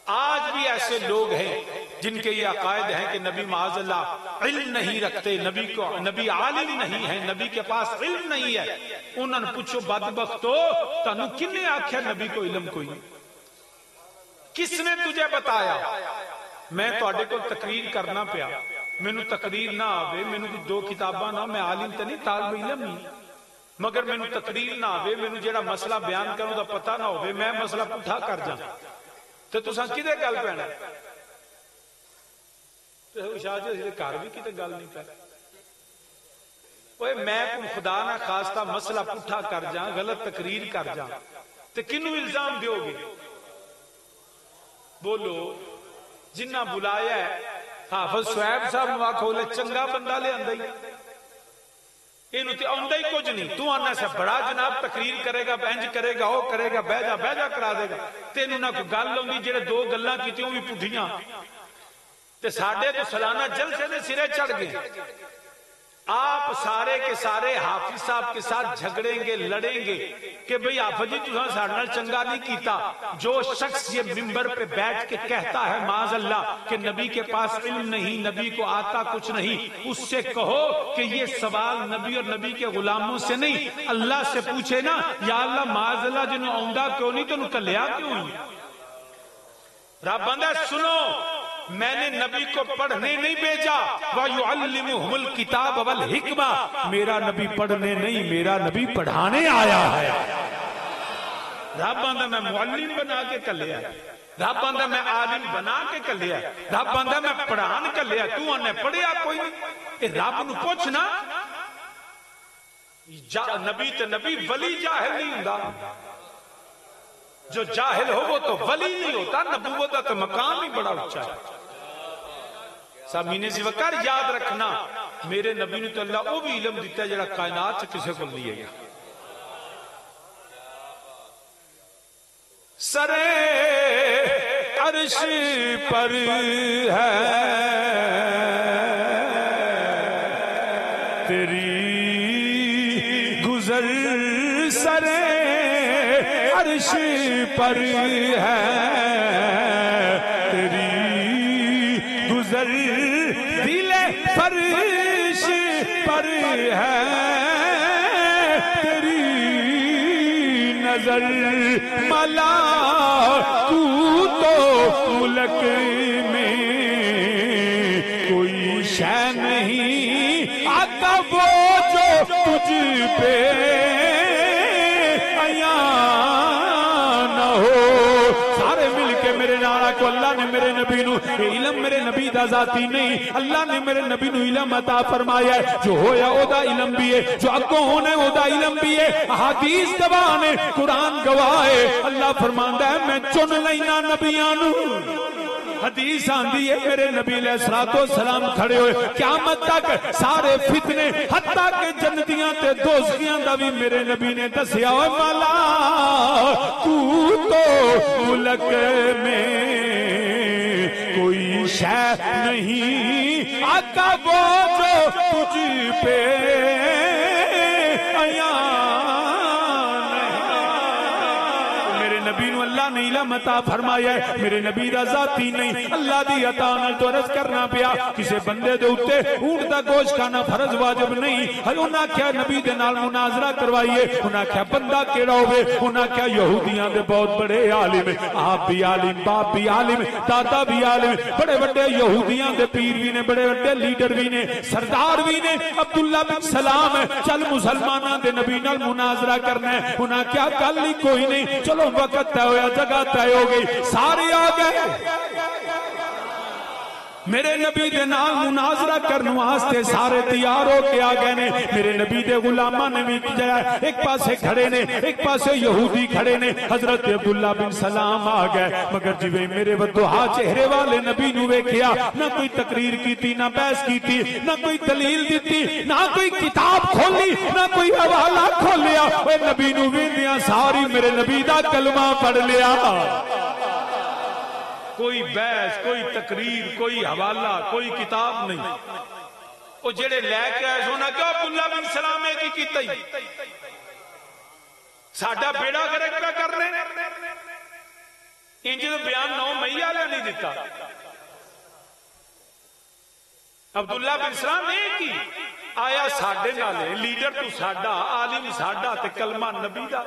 آج بھی ایسے لوگ ہیں جن کے یہ عقائد ہیں کہ نبی معاذ اللہ علم نہیں رکھتے نبی عالم نہیں ہے نبی کے پاس علم نہیں ہے انہوں نے پوچھو بدبختو تانوں کنے آکھیا نبی کو علم کوئی کس نے تجھے بتایا میں تواڈے کو تقریر کرنا پیا مینوں تقریر نہ آوے مینوں دو کتاباں نہ میں عالم تے نہیں طالب علم ہی مگر مینوں تقریر نہ ہوے، مینوں جیڑا مسئلہ بیان کروں دا پتہ نہ ہوے، میں مسئلہ پٹھا کر جاں تے تساں کدے گل پینا؟ تے شاہ جی گھر بھی کتے گل نہیں پہ اوے میں کوئی خدا نہ خاصتا مسئلہ پٹھا کر جاں، غلط تقریر کر جاں تے کنوں الزام دیو گے؟ بولو جنہ بلایا ہے حافظ شعیب صاحب نو آکھو لے چنگا بندہ لے آندا ہی اینو تے آندا ہی کچھ نہیں، تو آنا سے بڑا جناب تقریر کرے گا، بینج کرے گا، او کرے گا، بہ جا کرا دے گا، تینوں نہ کوئی گل ہوندی جڑے دو گلاں کیتیوں بھی پٹھیاں تے ساڈے تو سالانہ جلسے دے سرے چڑھ گئے۔ آپ سارے کے سارے حافظ صاحب کے ساتھ جھگڑیں گے، لڑیں گے کہ بھئی حافظ جی تساں ساڈے نال چنگا نہیں کیتا۔ جو شخص یہ منبر پہ بیٹھ کے کہتا ہے معاذ اللہ کہ نبی کے پاس علم نہیں، نبی کو آتا کچھ نہیں، اس سے کہو کہ یہ سوال نبی اور نبی کے غلاموں سے نہیں، اللہ سے پوچھے نا، یا اللہ معاذ اللہ جنہوں آؤندا کیوں نہیں تو انہوں کلیا کیوں ہی؟ رب بندہ سنو، میں نے نبی کو پڑھنے نہیں بھیجا، وَيُعَلِّمُهُمُ الْكِتَابَ وَالْحِکْمَةَ، میرا نبی پڑھنے نہیں، میرا نبی پڑھانے آیا ہے۔ رب بندہ میں معلم بنا کے کر لیا، رب بندہ میں عالم بنا کے کر لیا، رب بندہ میں پڑھان کر لیا، تو انہیں پڑھیا کوئی نہیں؟ رب نو پوچھنا، نبی تے نبی ولی جاہل نہیں ہوندا، جو جاہل ہو وہ تو ولی نہیں ہوتا، نبوت تو مقام ہی بڑا اونچا ہے۔ سامعین سی وقار یاد رکھنا، میرے نبی نے تو اللہ وہ بھی علم دیتا ہے جڑا کائنات سے کسے کو لیے گا۔ سرے عرش پر ہے تیری گزر، سرے عرش پر ہے تیری گزر، دل فرش پر ہے تیری نظر، ملا تو ملک میں کوئی شے نہیں، آقا وہ جو تجھ پہ نہ ہو۔ سارے مل کے میرے نعرہ کو، اللہ نے میرے نبی نو، علم میرے نبی دا ذاتی نہیں، اللہ نے میرے نبی نو علم عطا فرمایا ہے، جو ہویا او دا علم بھی ہے، جو اگوں ہونے او دا علم بھی ہے، حدیث گواہ نے، قرآن گواہ ہے، اللہ فرماندا ہے میں چن لینا نبیاں نو۔ حدیث آندی ہے میرے نبی علیہ السلام کھڑے ہوئے قیامت تک سارے فتنے حتیٰ کہ جنتیاں تے دوزخیاں دا بھی میرے نبی نے دسیا ہوئے، ملا تو ملک میں کوئی شے نہیں، آقا وہ جو تجھ پہ نبی نو اللہ نے علم عطا فرمایا ہے، میرے نبی دا ذاتی نہیں، اللہ دی عطا نال تو عرض کرنا پیا، کسے بندے دے اُتے اونٹ دا گوشت کھانا فرض واجب نہیں۔ انہاں کیا نبی دے نال مناظرہ کروائیے، انہاں کیا بندہ کیڑا ہوئے، انہاں کیا یہودیاں دے بہت بڑے عالم، آپ بھی عالم، باپ بھی عالم، دادا بھی عالم، بڑے بڑے یہودیاں دے پیر بھی نے، بڑے بڑے لیڈر بھی نے، سردار بھی نے، عبداللہ بن سلام ہے، چل مسلمانہ دے نبی نال مناظرہ کرنا ہے، انہاں کیا گل ہی کوئی نہیں، چلو وقت طے ہویا، جگہ طے ہو گئی، سارے آ گئے، میرے نبی دے نال مناظرہ کرنے واسطے سارے تیار ہو کے آ گئے نے، میرے نبی دے غلاماں نے بھی کیا، ایک پاسے کھڑے نے، ایک پاسے یہودی کھڑے نے، حضرت عبداللہ بن سلام آ گئے، مگر جویں میرے ودھا چہرے والے نبی نو ویکھیا، نہ کوئی تقریر کیتی، نہ بحث کیتی، نہ کوئی دلیل دیتی، نہ کوئی کتاب کھولی، نہ کوئی حوالہ کھولیا، اے نبی نو ویندیاں ساری میرے نبی دا کلمہ پڑھ لیا۔ کوئی بحث، کوئی تقریر، کوئی حوالہ، کوئی کتاب نہیں، وہ جڑے لے کے آئے سونا کہ عبداللہ بن سلام ہے کی کیتا ہی ساڈا بیڑا گرک پہ کرنے، انجی تو بیان 9 مئی والا نہیں دیتا، عبداللہ بن سلام ایک کی آیا ساڈے نالے، لیڈر تو ساڈا، عالم ساڈا تے کلمہ نبی دا۔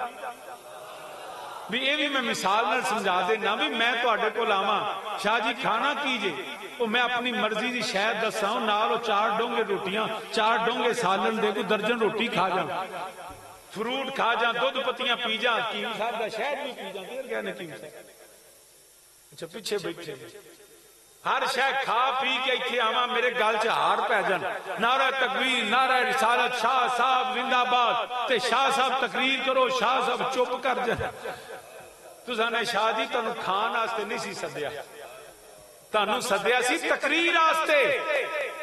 بھی یہ بھی میں مثال نہ سمجھا دینا، بھی میں تو آڈے کو لاما شاہ جی کھانا کیجئے، وہ میں اپنی مرضی دی شاید دستا ہوں، نالو 4 ڈونگے روٹیاں، 4 ڈونگے سالن دے کو درجن روٹی کھا جاؤں، فروٹ کھا جا دودھ پتیاں پی جا کیم صاحب دا شہد بھی پی جا دیر گئے نے کیم صاحب اچھا پیچھے بیٹھے ہر شے کھا پی کے ایتھے آواں میرے گل چ ہار پہ جان نعرہ تکبیر نعرہ رسالت شاہ صاحب زندہ باد تے شاہ صاحب تقریر کرو شاہ صاحب چپ کر جان تساں نے شاہ جی تانوں کھان واسطے نہیں سی سدیا تانوں سدیا سی تقریر واسطے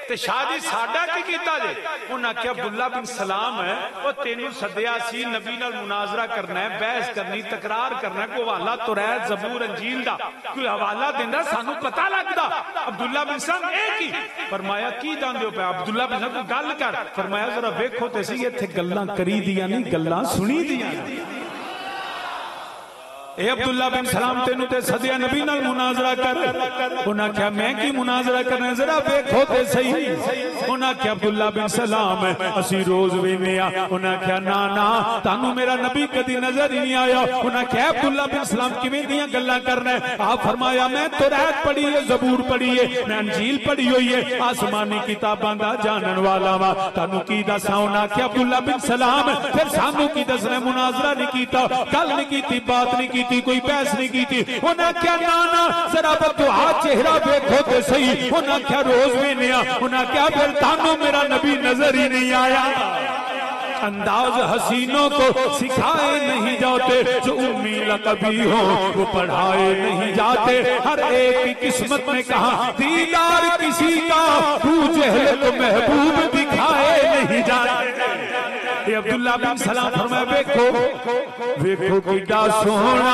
تے شاہ جی ساڈا کی کیتا جے انہاں کہ عبداللہ بن سلام ہے او تینوں سدیا سی نبی نال مناظرہ کرنا ہے بحث کرنی تکرار کرنا ہے کوئی حوالہ توریت زبور انجیل دا کوئی حوالہ دیندا سانوں پتہ لگدا عبداللہ بن سلام ایک ہی فرمایا کی جاندے ہو پے عبداللہ بن سلام گل کر فرمایا ذرا ویکھو تے سی ایتھے گلاں کری دیاں نہیں گلاں سنی دیاں اے عبداللہ بن سلام تینوں تے سدیا نبی نال مناظرہ کر انہاں کہا میں کی مناظرہ کرنا ذرا ویکھو تے صحیح انہاں کہا عبداللہ بن سلام اسی روز وینے آ انہاں کہا نا تانوں میرا نبی کدی نظر ہی نہیں آیا انہاں کہا عبداللہ بن سلام کیویں دیاں گلاں کرنا ہے آپ فرمایا میں توریت پڑھی ہے زبور پڑھی ہے میں انجیل پڑھی ہوئی ہے آسمانی کتاباں دا جانن والا وا تانوں کی دساں انہاں کہا عبداللہ بن سلام پھر سانوں کی دسنا مناظرہ نہیں کیتا گل نہیں کیتی بات نہیں کیتی کوئی بحث نہیں کی تھی انہاں کیا نانا ذرا بدعا چہرہ دیکھو تے صحیح انہاں کیا روز میں نیا انہاں کیا پھر تانوں میرا نبی نظر ہی نہیں آیا انداز حسینوں کو سکھائے نہیں جاتے جو امی لقبی ہوں وہ پڑھائے نہیں جاتے ہر ایک کی قسمت میں کہاں دیدار کسی کا تو جہل کو محبوب دکھائے نہیں جاتے یہ عبداللہ بن سلام فرمائے ویکھو کیڈا سونا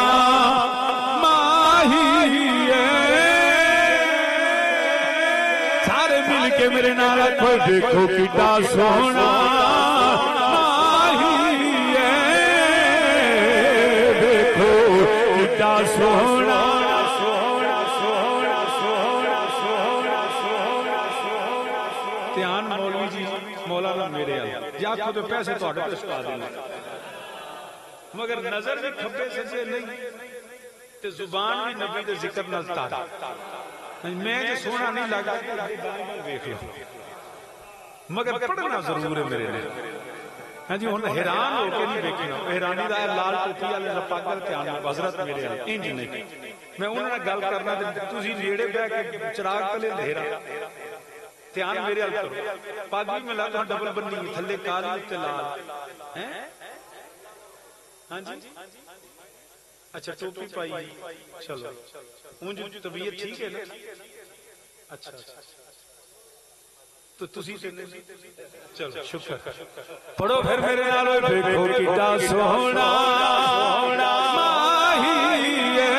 ماہی ہے سارے مل کے میرے نال آکھو ویکھو کیڈا سونا ماہی ہے ویکھو کیڈا سونا دھیان مولوی جی مولانا میرے آیا یا خود پیسے تو آٹھے پسکا دینا مگر نظر بھی کھبے سجے نہیں تے زبان بھی نبی دے ذکر نزتا میں جو سونا نہیں لگا دیکھ لو مگر پڑھنا ضرور ہے میرے لئے ہاں جی انہوں حیران ہو کے نہیں دیکھنا حیرانی دا ہے لال ٹوٹی علی پاگل تیان حضرت میرے آئے انج نہیں میں انہوں نے گل کرنا تُسی لیڑے بے کے چراغ پلے لہرا دھیان میرے حل کرو پاگی میں لگا ڈبل بنی تھلے کالی اطلاع ہاں جی اچھا ٹوپی پائی چلو اونج طبیعت ٹھیک ہے نا اچھا تو تسی چلو شکر پڑھو پھر میرے نال دیکھو کیڈا سوہنا ماہی ہے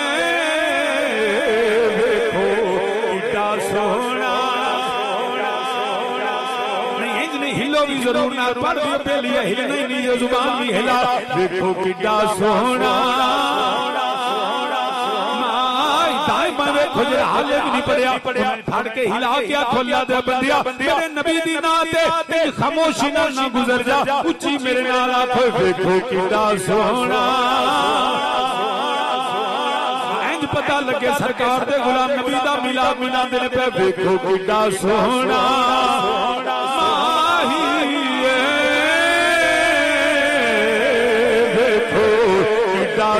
دیکھو کیڈا سوہنا ہلو بھی ضرور نہ پڑھ بھی پہ لیا ہلنا ہی نہیں زبان بھی ہلا دیکھو کیڈا سوہنا مائی دائیں بائیں کھجر حالے بھی نہیں پڑیا پھڑ کے ہلا کیا کھولیا دے بندیا میرے نبی دی ناتے خاموشی نہ گزر جا اچھی میرے نال آکھو دیکھو کیڈا سوہنا اینج پتہ لگے سرکار دے غلام نبی دا ملا منا دے پہ دیکھو کیڈا سوہنا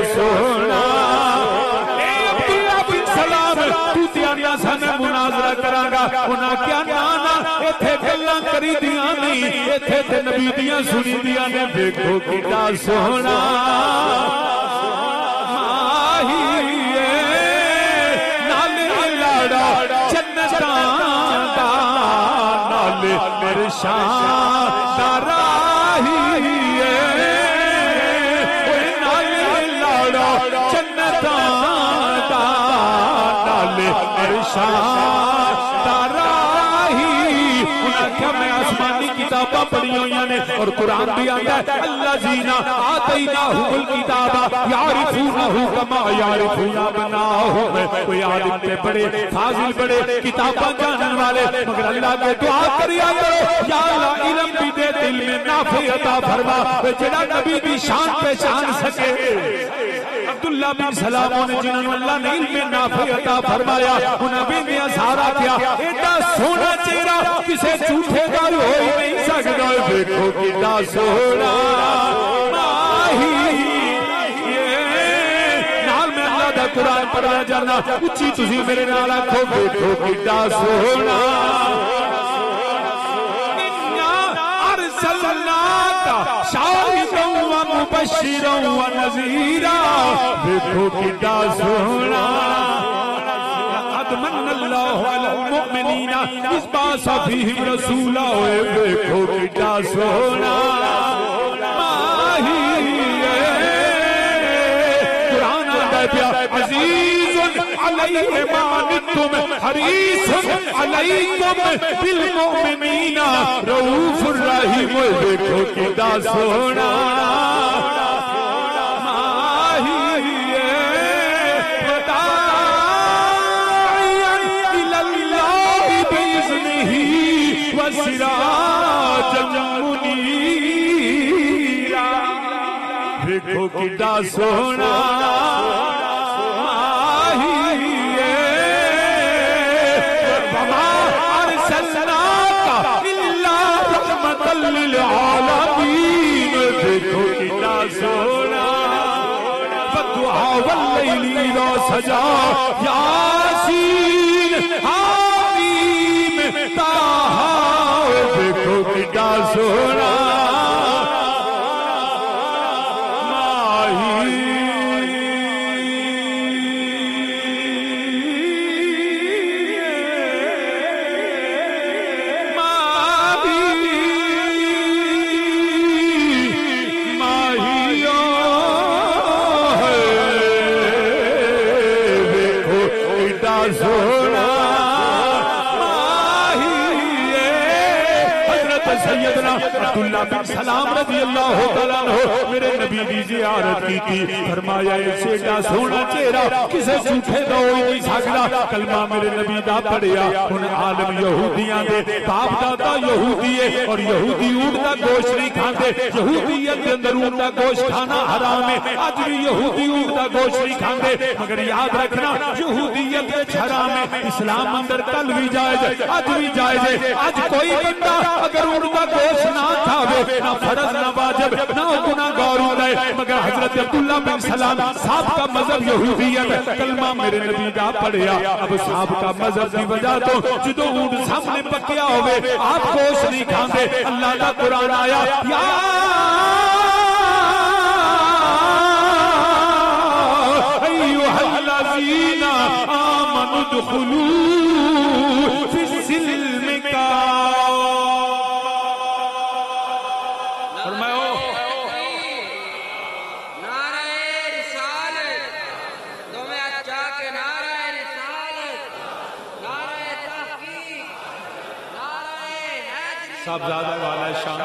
سونا اے عبداللہ بن سلام تو تیانیا سانے مناظرہ کرانگا انہاں کیا نانا ایتھے گلاں کری دیاں نہیں ایتھے تے نبی دیاں سنی دیاں نے دیکھو کیڈا سونا ماہی ہے نالے لاڑا جنتاں دا نالے مرشان دا راہی ہے میں آسمانی کتاباں پڑھی ہوئی ہیں اور قرآن بھی آتا ہے اللہ زینا آتیناہم الکتابہ یعرفونہو کما یعرفون ابناءہم کوئی عالم تے بڑے فاضل بڑے کتاباں جانن والے مگر اللہ کو دعا کریا کرو یا اللہ علم بھی دے دل میں نافع عطا فرما جڑا نبی دی شان پہچان سکے عبداللہ بن سلام نے جنہوں اللہ نے علم نافع عطا فرمایا انہیں بھی دیا سارا کیا ایڈا سونا چہرہ کسے جھوٹے گل ہوئی نہیں سکتا دیکھو کیڈا سونا قرآن پڑھا جانا اچھی تسی میرے نال آکھو دیکھو کڈا سونا شاہدا و مبشرا و نذیرا دیکھو کڈا سونا قد من اللہ علی المؤمنین اذ بعث فیہم رسولا دیکھو کڈا سونا قرآن آتا پیا عزیز علیہ ما عنتم حریص علیکم بالمؤمنین رؤوف الرحیم دیکھو کڈا سونا دیکھو کڈا سونا وما ارسلناک الا رحمۃ للعالمین دیکھو کڈا سونا والضحی واللیل اذا سجا یاسین حمیم طٰہٰ دیکھو کڈا سونا سیدنا عبداللہ بن سلام رضی اللہ تعالیٰ عنہ میرے نبی دی زیارت کی تھی فرمایا ایڈا سونا چہرہ کسے جھوٹے دا ہوئی نہیں سکتا کلمہ میرے نبی دا پڑھیا ان عالم یہودیاں دے باپ دادا یہودی ہے اور یہودی اونٹ دا گوشت نہیں کھاندے یہودیت کے اندر اونٹ دا گوشت کھانا حرام ہے آج بھی یہودی اونٹ دا گوشت نہیں کھاندے مگر یاد رکھنا یہودیت کے حرام ہے اسلام اندر کل بھی جائز آج بھی جائز ہے آج کوئی بندہ اگر اونٹ دا گوشت نہ کھاوے نہ فرض نہ واجب نہ گناہگار ہوتا ہے مگر حضرت عبداللہ بن سلام صاحب کا مذہب یہودیت کلمہ میرے نبی دا پڑھیا اب صاحب کا مذہب کی وجہ تو جدو اونٹ سامنے پکیا ہوئے آپ گوشت نہیں کھاندے اللہ کا قرآن آیا یا ایوہ الذین آمنوا ادخلوا فی السلم کافہ صاحبزادہ والا شان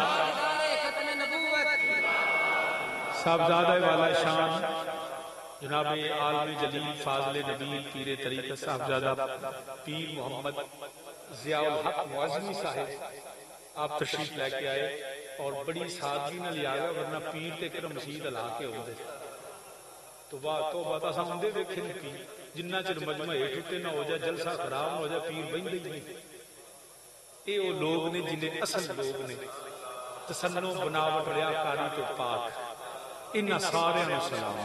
صاحبزادہ والا شان جناب عالم جلیل فاضل نبی پیر طریقت صاحبزادہ پیر محمد ضیاء الحق معظمی صاحب آپ تشریف لے کے آئے اور بڑی سادگی نہ لیا گیا ورنہ پیر تے کرم مسجد لا کے ہوندے تو بات آسان ہوندے دیکھے نہیں پیر جنہ چر مجمع ہیٹھتے نہ ہو جائے جلسہ خراب نہ ہو جائے پیر بہن دے نہیں اے وہ لوگ نے جنہیں اصل لوگ نے تسنو بناوٹ ریا کاری تو پاک انہا سارے نے سلام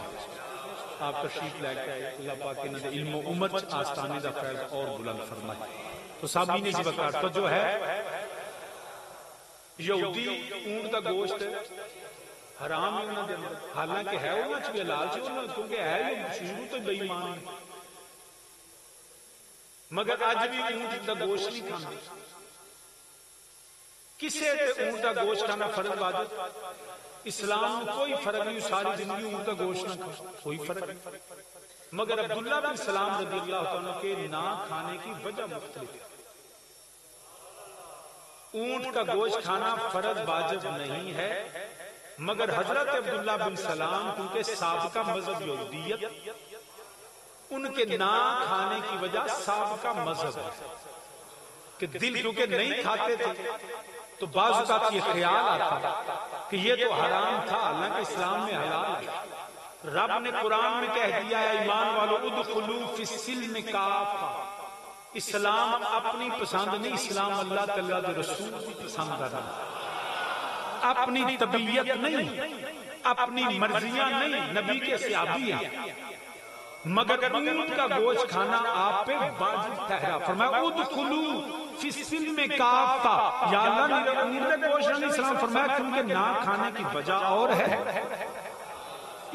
آپ تشریف لے کے آئے اللہ پاک انہا دے علم و امت آستانے دا فیض اور بلند فرمائے تو صاحبین اس وقت تو جو ہے یہودی اونٹ دا گوشت حرام ہے انہا دے اندر حالانکہ ہے انہا چوی حلال چھے انہا کیونکہ ہے یہ شروع تو بے ایمان ہے مگر آج بھی اونٹ دا گوشت نہیں کھانا کسے تے اونٹ دا گوشت کھانا فرض واجب اسلام میں کوئی فرق نہیں ساری زندگی اونٹ دا گوشت نہ کھانا کوئی فرق نہیں مگر عبداللہ بن سلام رضی اللہ عنہ کے نہ کھانے کی وجہ مختلف ہے اونٹ کا گوشت کھانا فرض واجب نہیں ہے مگر حضرت عبداللہ بن سلام کیونکہ سابقہ مذہب یہودیت ان کے نہ کھانے کی وجہ سابقہ مذہب ہے کہ دل کیونکہ نہیں کھاتے تھے تو بعض اوقات یہ خیال آتا کہ یہ تو حرام تھا حالانکہ اسلام میں حلال ہے رب نے قرآن میں کہہ دیا ہے ایمان والو ادخلوا فی السلم کافہ اسلام اپنی پسند نہیں اسلام اللہ تعالیٰ دے رسول کی پسند ہے اپنی طبیعت نہیں اپنی مرضیاں نہیں نبی کے صحابی ہیں مگر اونٹ کا گوشت کھانا آپ پہ واجب ٹھہرا. فرمایا ادخلوا فی السلم کافہ. یا اللہ اونٹ کا گوشت علیہ السلام فرمایا کیونکہ نہ کھانے کی وجہ اور ہے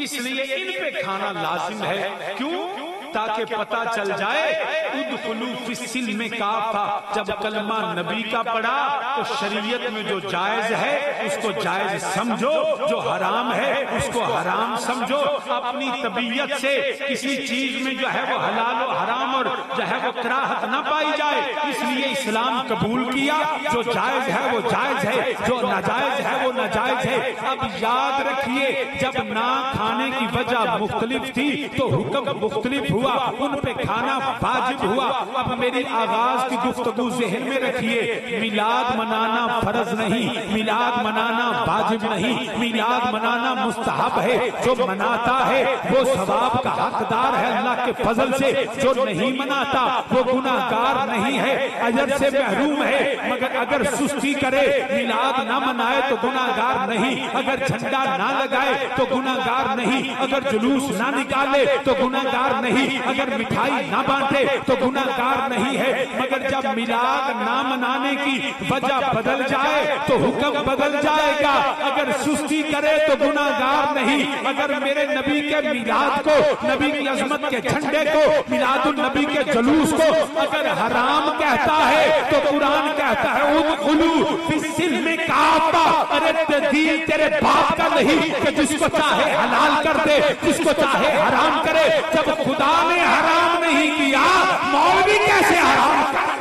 اس لیے ان پہ کھانا لازم ہے. کیوں؟ تاکہ پتہ چل جائے ادخلوا فی السلم کافہ. جب کلمہ نبی کا پڑھا تو شریعت میں جو جائز ہے اس کو جائز سمجھو, جو حرام ہے اس کو حرام سمجھو. اپنی طبیعت سے کسی چیز میں جو ہے وہ حلال و حرام اور جو ہے وہ کراہت نہ پائی جائے, اس لیے اسلام قبول کیا. جو جائز ہے وہ جائز ہے, جو ناجائز ہے وہ ناجائز ہے. اب یاد رکھیے جب نہ کھانے کی وجہ مختلف تھی تو حکم مختلف ہوا, ان پہ کھانا واجب ہوا. اب میری آغاز کی گفتگو ذہن میں رکھیے, میلاد منانا فرض نہیں, میلاد منانا واجب نہیں, میلاد منانا مستحب ہے. جو مناتا ہے وہ ثواب کا حقدار ہے اللہ کے فضل سے, جو نہیں مناتا وہ گناہگار نہیں ہے, اجر سے محروم ہے. مگر اگر سستی کرے, میلاد نہ منائے تو گناہگار نہیں, اگر جھنڈا نہ لگائے تو گناہگار نہیں, اگر جلوس نہ نکالے تو گناہگار نہیں, اگر مٹھائی نہ بانٹے تو گناہگار نہیں ہے. مگر جب میلاد نہ منانے کی وجہ بدل جائے تو حکم بدل جائے گا. اگر سستی کرے تو گناہگار نہیں. اگر میرے نبی کے میلاد کو, نبی کی عظمت کے جھنڈے کو, میلاد النبی کے جلوس کو اگر حرام کہتا ہے تو قرآن کہتا ہے ادخلوا فی السلم کافہ. ارے دین تیرے باپ کا نہیں کہ جس کو چاہے حلال کر دے, جس کو چاہے حرام کرے. جب خدا نے حرام نہیں کیا مولوی کیسے حرام کر؟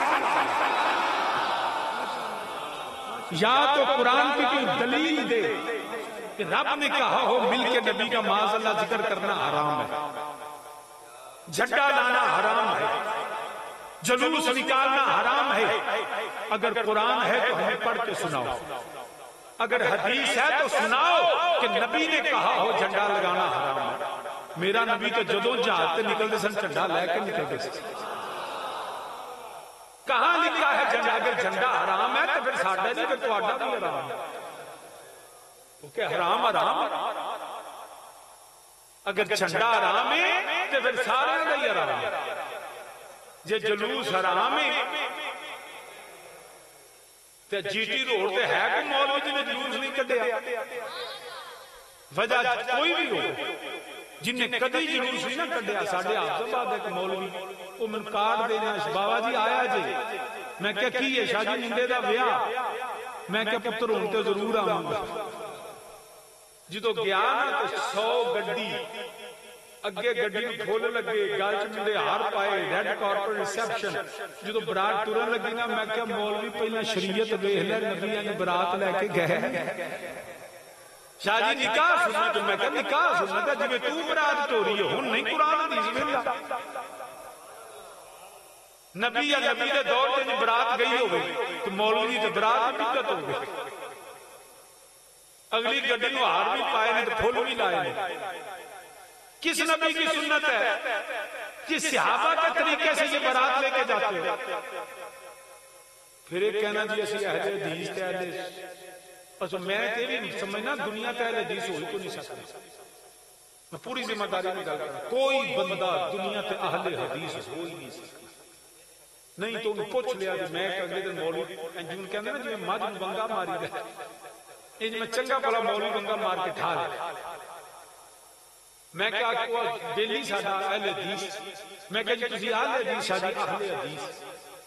یا تو قرآن کی کوئی دلیل دے کہ رب نے کہا ہو مل کے نبی کا معاذ اللہ ذکر کرنا حرام ہے, جھنڈا لانا حرام ہے, جلوس نکالنا حرام ہے. اگر قرآن ہے تو ہمیں پڑھ کے سناؤ, اگر حدیث ہے تو سناؤ کہ نبی نے کہا ہو جھنڈا لگانا حرام ہے. میرا نبی تو جدوں جہاد تے نکلتے سن جھنڈا لے کے نکلتے سن. کہاں لکھا ہے جھنڈا؟ اگر جھنڈا حرام ہے تو پھر ساڈا نہیں, پھر تہاڈا بھی حرام ہے. کیونکہ حرام حرام, اگر جھنڈا حرام ہے تو پھر سارے کا ہی حرام ہے. جے جلوس حرام ہے تے جی ٹی روڈ تے ہے کوئی مولوی جی نے جلوس نہیں کڈیا؟ وجہ کوئی بھی ہو جن نے کدی جلوس نہیں نہ کڈیا. ساڈے حافظ آباد ایک مولوی وہ من کارڈ دینا, بابا جی آیا جی. میں کہا کی ہے؟ شاہ جی منڈے دا ویاہ. میں کہا پتر ہوں تے ضرور آؤں گا. جدو گیا نا تو 100 گڈی اگے گڈی نوں کھول لگے, گل چ منڈے ہار پائے, ریڈ کارپٹ ریسیپشن. جدو برات ٹرن لگی نا میں کہا مولوی پہلا شریعت ویکھ لے, نبیاں نے برات لے کے گئے. شاہ جی نکاح سننا, تو میں کہا نکاح سننا جی تو برات ٹوری ہے, ہن نہیں قرآن حدیث ویلا. نبی یا نبی دے دور تے برات گئی ہوے تو مولوی تے برات بھی دقت ہو گئی. اگلی گڈی نوں ہار بھی پائے نے تے پھول بھی لائے نے. کس نبی کی سنت ہے کہ صحابہ کے طریقے سے یہ برات لے کے جاتے ہو؟ پھر ایک کہنا جی اسی اہل حدیث تے اہل, اچھا میں تے بھی سمجھنا دنیا تے اہل حدیث ہوئی کو نہیں سکتا. میں پوری ذمہ داری میں گل کر رہا ہوں, کوئی بندہ دنیا تے اہل حدیث ہو ہی نہیں سکتا. نہیں تو انہوں پوچھ لیا جی میں اگلے دن مولوی جنہوں کہتے ہیں نا جی مجھ بنگا ماری رہا, یہ میں چنگا بلا مولوی بنگا مار کے ٹھا لیا. میں کہا بیلی ساڈا اہل حدیث. میں کہا جی تسی اہل حدیث, شاہ جی اہل حدیث.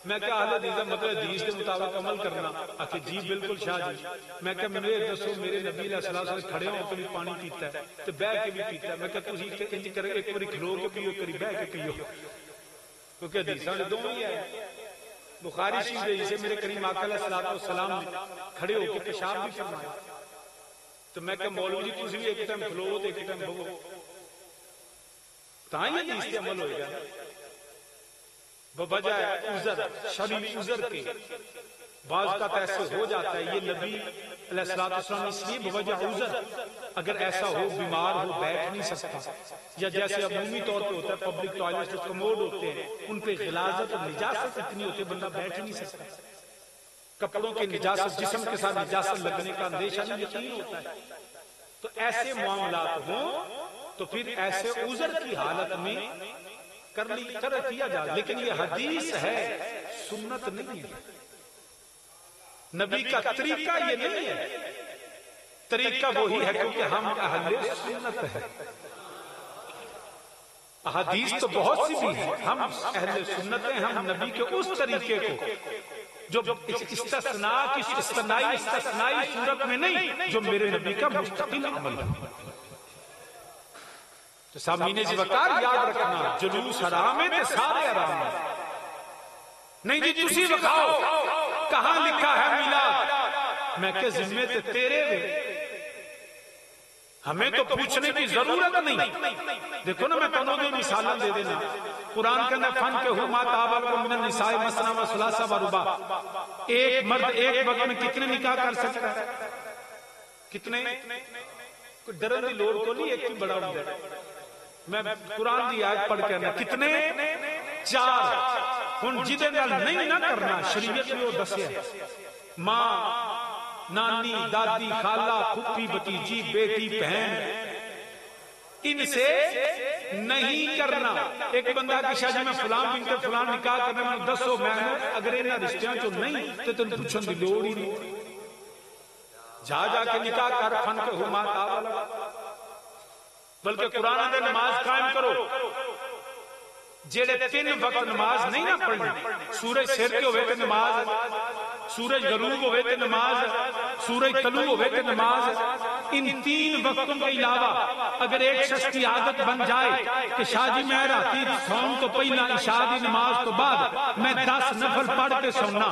میں کہا اہل حدیث کا مطلب حدیث کے مطابق عمل کرنا. آخر جی بالکل شاہ جی. میں کہا میرے دسو میرے نبی علیہ الصلوۃ والسلام کھڑے ہو کے بھی پانی پیتا ہے تے بیٹھ کے بھی پیتا ہے. میں کہا تسی انج کر ایک باری کھلو کے پیو, کری بیٹھ کے پیو, کیونکہ حدیثاں دونوں ہی ہے. بخاری شریف جسے میرے کریم آقا علیہ الصلوۃ والسلام نے کھڑے ہو کے پیشاب بھی فرمایا. تو میں کہا مولوی جی تسی بھی ایک ٹائم کھلو تے ایک ٹائم بھگو, تاں ہی حدیث تے عمل ہوئے گا. بوجہ عذر, شرعی عذر کے بعض کا ایسے ہو جاتا ہے. یہ نبی علیہ الصلوۃ والسلام اس لیے بوجہ عذر, اگر ایسا ہو بیمار ہو بیٹھ نہیں سکتا, یا جیسے عمومی طور پہ ہوتا ہے پبلک ٹوائلٹ جو کموڈ ہوتے ہیں ان پہ غلاظت اور نجاست اتنی ہوتی ہے بندہ بیٹھ ہی نہیں سکتا. کپڑوں کی نجاست, جسم کے ساتھ نجاست لگنے کا اندیشہ نہیں یقین ہوتا ہے. تو ایسے معاملات ہوں تو پھر ایسے عذر کی حالت میں کر لی طرح کیا جائے، لیکن یہ حدیث ہے، سنت نہیں ہے، نبی کا طریقہ یہ نہیں ہے۔ طریقہ وہی ہے کیونکہ ہم اہل سنت ہیں، احادیث تو بہت سی بھی ہیں، ہم اہل سنت ہیں، ہم نبی کے اس طریقے کو جو استثنائی صورت میں نہیں، جو میرے نبی کا مستقل عمل ہے۔ تو سامعین ذی وقار یاد رکھنا، جلوس حرام ہے تو سارے حرام ہیں۔ نہیں جی تسی بکھاؤ کہاں لکھا ہے میلاد؟ میں کہ ذمے تے تیرے وے، ہمیں تو پوچھنے کی ضرورت نہیں۔ دیکھو نا میں تنوں دے مثالیں دے دینا، قرآن کے اندر فن کے ہما تابع من النساء مثنی و ثلاث و رباع، ایک مرد ایک وقت میں کتنے نکاح کر سکتا ہے؟ کتنے؟ کوئی ڈرن دی لوڑ کو نہیں، ایک ہی بڑا ہوتا ہے۔ میں قرآن دی آیت پڑھ کے کتنے؟ 4۔ ہن جدے نال نہیں نہ کرنا شریعت میں وہ دسیا، ماں، نانی، دادی، خالہ، پھپھی، بھتیجی، بیٹی، بہن، ان سے نہیں کرنا۔ ایک بندہ کی شاہ جی میں فلان بنت فلان نکاح کرنے میں دسو، میں اگر انہاں رشتیاں چوں نہیں تے تن پوچھن دی لوڑ ہی نہیں، جا جا کے نکاح کر، فن کے ہما تابع، بلکہ قرآن دے نماز قائم کرو۔ جیڑے 3 وقت نماز نہیں نہ پڑھنی، سورج سر کے ہوئے تے نماز، سورج غروب ہوئے تے نماز، سورج طلوع ہوئے تے نماز، ان 3 وقتوں کے علاوہ اگر ایک شخص کی عادت بن جائے کہ شاہ جی میں راتی سون تو پہلا عشاء دی نماز تو بعد میں 10 نفل پڑھ کے سونا،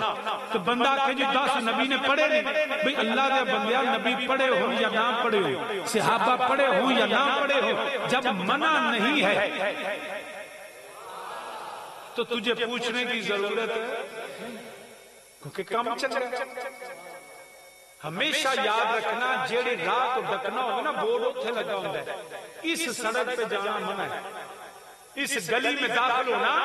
تو بندہ کہ جی 10 نبی نے پڑھے نہیں، بھئی اللہ دے بندیا نبی پڑھے ہو یا نہ پڑھے ہو، صحابہ پڑھے ہو یا نہ پڑھے ہو، جب منع نہیں ہے تو تجھے پوچھنے کی ضرورت ہے، کیونکہ کم چل رہا ہے۔ ہمیشہ یاد رکھنا جیڑے راہ تو ڈکنا ہوگا نا، بورڈ اتھے لگا ہوتا ہے، اس سڑک پہ جانا منع ہے، اس گلی میں داخل ہونا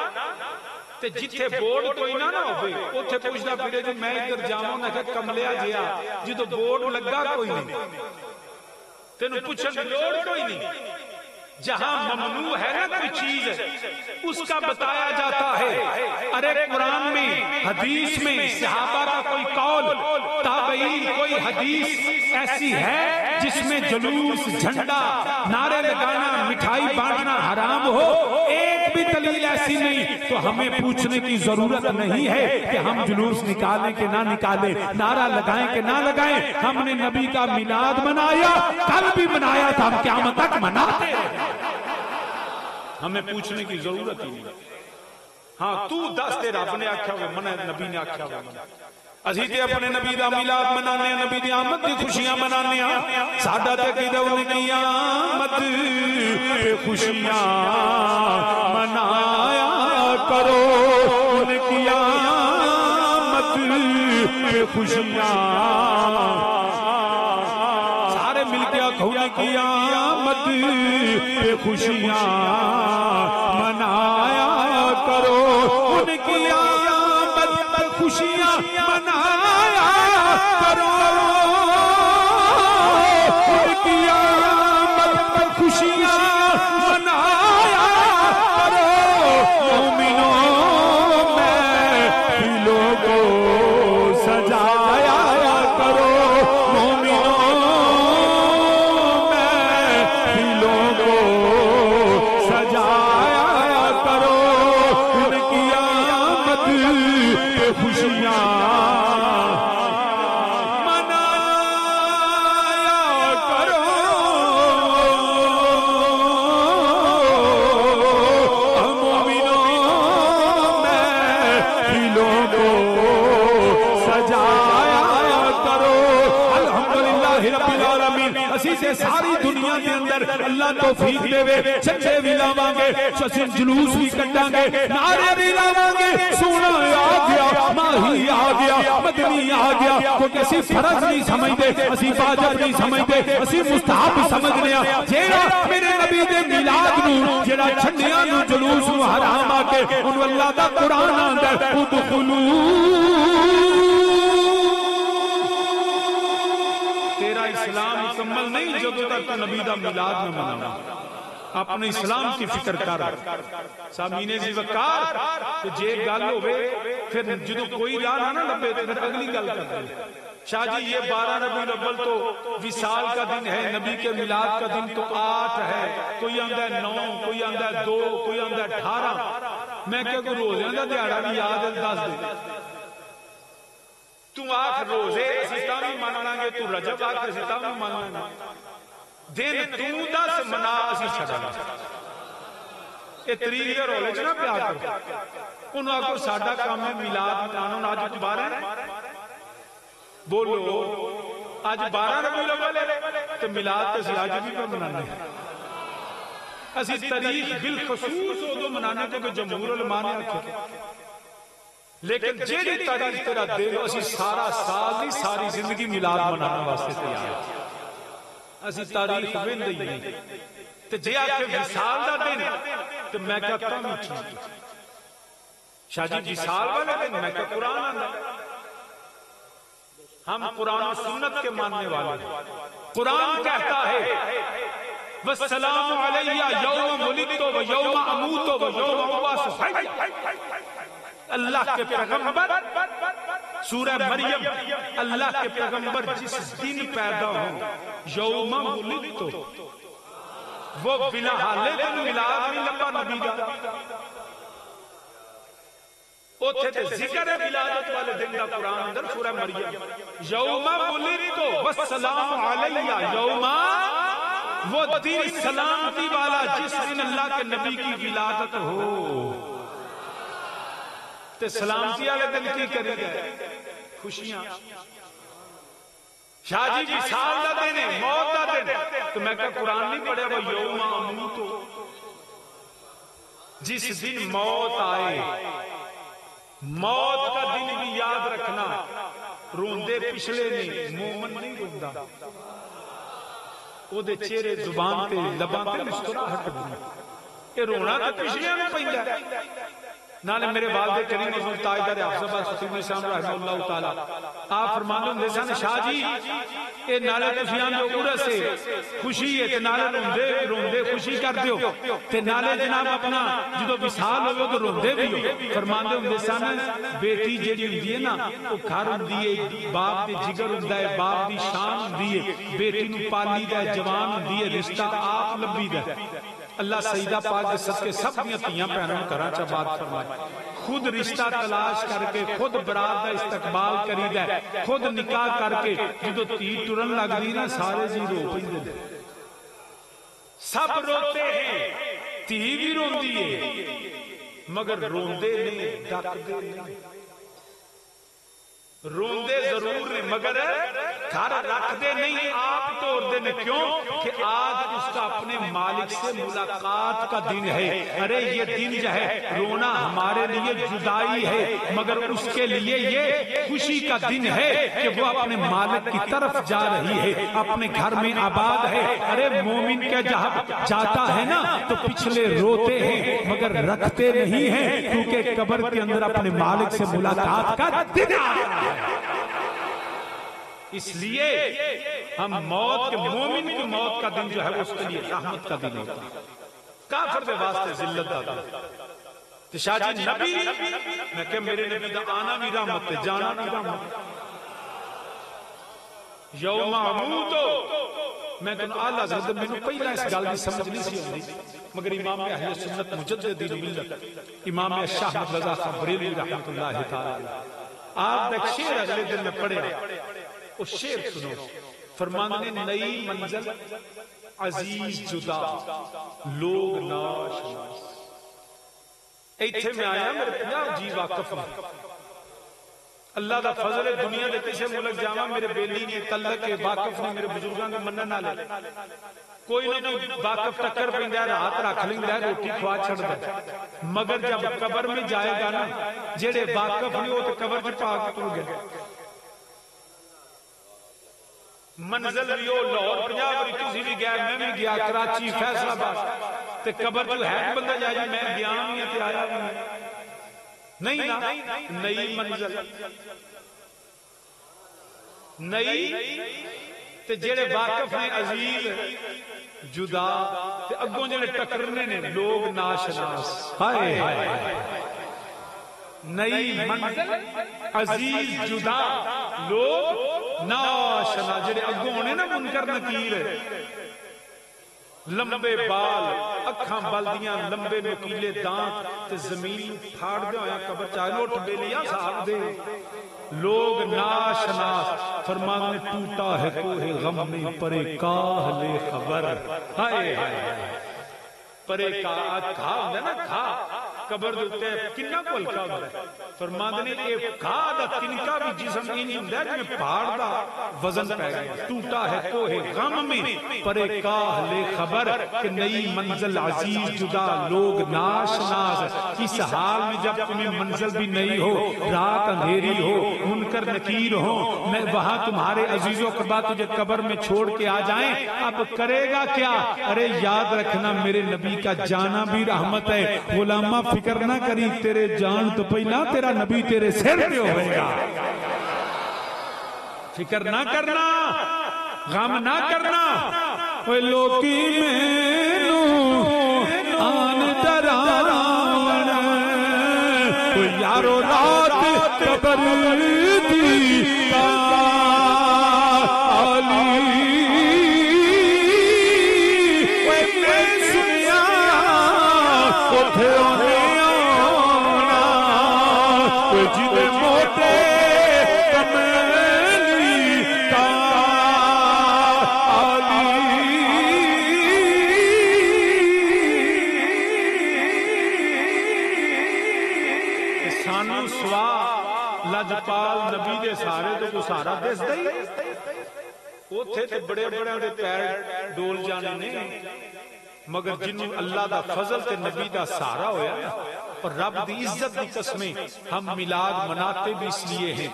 تے جتھے بورڈ کوئی نہ ہوئے اتھے پوچھنا پھرے جو میں ادھر جاؤں نہ کہ کملیا جیا جدو بورڈ لگا کوئی نہیں، تینوں پوچھن لوڑ کوئی نہیں۔ جہاں ممنوع ہے نا کوئی چیز اس کا بتایا جاتا ہے، ارے قرآن میں، حدیث میں، صحابہ کا کوئی قول، تابعین کوئی حدیث ایسی ہے جس میں جلوس، جھنڈا، نعرے لگانا، مٹھائی بانٹنا حرام ہو، ایک بھی دلیل ایسی نہیں، تو ہمیں پوچھنے کی ضرورت نہیں ہے کہ ہم جلوس نکالیں کہ نہ نکالیں، نعرہ لگائیں کہ نہ لگائیں۔ ہم نے نبی کا میلاد منایا، کل بھی منایا تھا، ہم قیامت تک مناتے ہیں، ہمیں پوچھنے کی ضرورت ہی نہیں۔ ہاں تو دس دے رب نے آکھیا ہوئے منع، نبی نے آکھیا ہوئے منع، اسی تے اپنے نبی دا میلاد منانے، نبی دی آمد دی خوشیاں منانے، ساڈا تے کہے ان کی آمد پہ خوشیاں منایا کرو، ان کی آمد پہ خوشیاں، سارے مل کے آکھو ان کی آمد پہ خوشیاں منایا کرو، ان کی آمد پہ خوشیاں منایا کرو، ان کی آمد پہ خوشیاں منایا کرو، مومنوں میں دلوں کو سجایا کرو، مومنوں میں دلوں کو سجایا کرو، ان کی آمد پہ خوشیاں منایا کرو، مومنوں میں دلوں کو سجایا کرو۔ الحمدللہ رب العالمین، اسی سے ساری دنیا کے اندر اللہ توفیق دے وے، چھچے بھی لاواں گے، جلوس بھی کٹاں گے، نعرے بھی لاواں گے، سونا آ گیا، ماہی آ گیا، مدنی آ گیا، کیونکہ اسی فرض نہیں سمجھتے، اسی واجب نہیں سمجھتے، اسی مستحب سمجھنے ہیں۔ جیڑا میرے نبی دے میلاد نو، جیڑا چھنڈیاں نو، جلوس نو حرام آ کے، انہوں اللہ دا قرآن آندا ہے، تیرا اسلام مکمل نہیں جدو تک نبی دا میلاد نہ منانا۔ اپنے اسلام کی فکر کر سامعین ذی وقار کہ جے گل ہوئے پھر جدو کوئی راہ نہ لبے تو پھر اگلی گل کر دیں شاہ جی یہ 12 ربیع الاول تو وصال کا دن ہے نبی کے میلاد کا دن تو 8 ہے کوئی آندہ ہے 9 کوئی آندہ ہے 2 کوئی آندہ ہے 18 میں کہ کوئی روزے دا دیہڑا بھی یاد ہے 10 دن تو آخ روزے ستا بھی ماننا گے تو رجب آخر ستا بھی ماننا گے دن تو 10 منا اسی چھڑا یہ تریق دے رولے چنا پیار کرو انہوں آخر ساڑھا کام ہے میلاد منانا آج دوبارہ ہے بولو آج 12 ربیع الاول ہے تو میلاد تو آج بھی پہ منانے اسی تاریخ بالخصوص ہو دو منانے کو جمہور علماء نے آکھے لیکن جیڑی تاریخ تیرا دے لو اسی سارا سال نہیں ساری زندگی میلاد منانا واسطے تیار اسی تاریخ وین دی نہیں تو جے آکھے وصال دا دن تو میں کہتا ہوں ٹھیک شاہ جی وصال والے دن میں کہتا قرآن آندہ ہم قرآن و سنت کے ماننے والے ہیں قرآن کہتا ہے وَالسَّلَامُ عَلَيَّ يَوْمَ مُلِدْتُ وَيَوْمَ أَمُوتُ وَيَوْمَ أُبْعَثُ اللہ کے پیغمبر سورہ مریم اللہ کے پیغمبر جس دن پیدا ہوں یوم ولدت وہ بلا حالے دن ملاد نہیں لبا نبی دا اوتھے تے ذکر ہے ولادت والے دن دا قرآن اندر سورہ مریم یوم ولدت والسلام علیہ یوم وہ دن سلامتی والا جس دن اللہ کے نبی کی ولادت ہو تے سلامتی والے دن کی کرے گئے خوشیاں شاہ جی وصال دا دن ہے موت دا دن تو میں کہا قرآن نہیں پڑھے وہ یوم اموت جس دن موت آئے موت کا دن بھی یاد رکھنا روندے پچھلے نہیں مومن نہیں روندا وہ دے چہرے زبان تے لباں تے مسکراہٹ بنی یہ رونا تو پچھلے میں پیندا ہے نالے میرے والد کریم حضور تاجدار حافظ عباس خطیب نظام رحمہ اللہ تعالی آپ فرمانے ہوں دیسان شاہ جی اے نالے تفیان جو عرص سے خوشی ہے تے نالے روندے خوشی کر دیو تے نالے جناب اپنا جدو وصال ہوئے تو روندے بھی ہو فرمانے ہوں دیسان بیٹی جیڑی ہوندی ہے نا وہ گھر ہوندی ہے باپ دے جگر ہوندا ہے باپ دی شان ہوندی ہے بیٹی نو پالی دا جوان ہوندی ہے رشتہ آپ لبی دا اللہ سیدہ پاک کے صدقے سب نیتیاں پہنوں کرا چا بات فرمائے خود رشتہ تلاش کر کے خود برات دا استقبال کری دے خود نکاح کر کے جدو تی ٹرن لگ دی نا سارے جی رو پہن دے سب روتے ہیں تی بھی روندی ہے مگر روندے نہیں ڈک دے نہیں روندے ضرور نہیں مگر گھر رکھ دے نہیں آپ توڑ دے نہیں کیوں کہ آج اس کا اپنے مالک سے ملاقات کا دن ہے ارے یہ دن جو ہے رونا ہمارے لیے جدائی ہے مگر اس کے لیے یہ خوشی کا دن ہے کہ وہ اپنے مالک کی طرف جا رہی ہے اپنے گھر میں آباد ہے ارے مومن کے جہاں جاتا ہے نا تو پچھلے روتے ہیں مگر رکھتے نہیں ہیں کیونکہ قبر کے اندر اپنے مالک سے ملاقات کا دن آیا اس لیے ہم موت کے مومن کی موت کا دن جو ہے اس کے لیے رحمت کا دن ہوتا ہے کافر دے واسطے ذلت دا تو شاہ جی نبی میں کہ میرے نبی دا آنا بھی رحمت ہے جانا بھی رحمت یوم اموت میں کہوں آلہ حضرت میں نے پہلا اس گل دی سمجھ نہیں سی ہوندی مگر امام اہل سنت مجدد دین ملت امام شاہ احمد رضا خان بریلوی رحمت اللہ تعالی آپ ایک شعر اگلے دن میں پڑھے اس شعر سنو فرمانے نئی منزل عزیز جدا لوگ ناشناس ایتھے میں آیا میرے پنجاب جی واقف میں اللہ دا فضل ہے دنیا دے کسے ملک جاما میرے بیلی نے تلک کے واقف نے میرے بزرگاں کے منن نہ لے کوئی نہ کوئی واقف ٹکر پیندا ہے رات رکھ لیندا ہے روٹی کھوا چھڑدا ہے مگر جب قبر میں جائے گا نا جڑے واقف نہیں وہ تے قبر وچ پا کے ٹر گئے منزل بھی ہو لاہور پنجاب بھی کسی بھی گیا میں بھی گیا کراچی فیصل آباد تے قبر جو ہے بندہ جائے میں گیا نہیں تے آیا نہیں نا نئی منزل نئی تے جڑے واقف نے عزیز جدا تے اگوں جڑے ٹکرنے نے لوگ ناشناس ہائے ہائے نئی منزل عزیز جدا لوگ ناشناس جڑے اگوں ہونے نا منکر نکیر لمبے بال اکھاں بلدیاں لمبے نکیلے دانت تے زمین پھاڑ دے ہویا قبر چاہے اٹھ بے لیا صاحب دے لوگ ناشناس فرمان نے ٹوٹا ہے کوہ غم میں پرے کاہلے خبر ہائے ہائے پرے کھا ہوندہ نا کھا قبر دیتے کنہ کو ہلکا ہوندہ ہے فرمان نے ایک کھا دا تنکا بھی جسم انہی ہوندہ ہے جنہیں پہاڑ دا وزن پہ گیا ٹوٹا ہے کوہ غم میں پرے کاہلے خبر کہ نئی منزل عزیز جدا لوگ ناشناس اس حال میں جب تمہیں منزل بھی نہیں ہو رات اندھیری ہو منکر نکیر ہو میں وہاں تمہارے عزیز و قربا تجھے قبر میں چھوڑ کے آ جائیں اب کرے گا کیا ارے یاد رکھنا میرے نبی کا جانا بھی رحمت ہے غلامہ فکر نہ کری تیرے جان تو پہلا تیرا نبی تیرے سر پہ ہوئے گا فکر نہ کرنا غم نہ کرنا اوہ لوکی مینو آن دراؤن اوہ یارو رات قبر دی آلی لجپال نبی دے سارے تو کو سارا دس دائی وہ تھے تے بڑے بڑے دے پیر ڈول جانے نہیں مگر جنہوں اللہ دا فضل تے نبی دا سارا ہویا اور رب دی عزت دی قسمیں ہم میلاد مناتے بھی اس لیے ہیں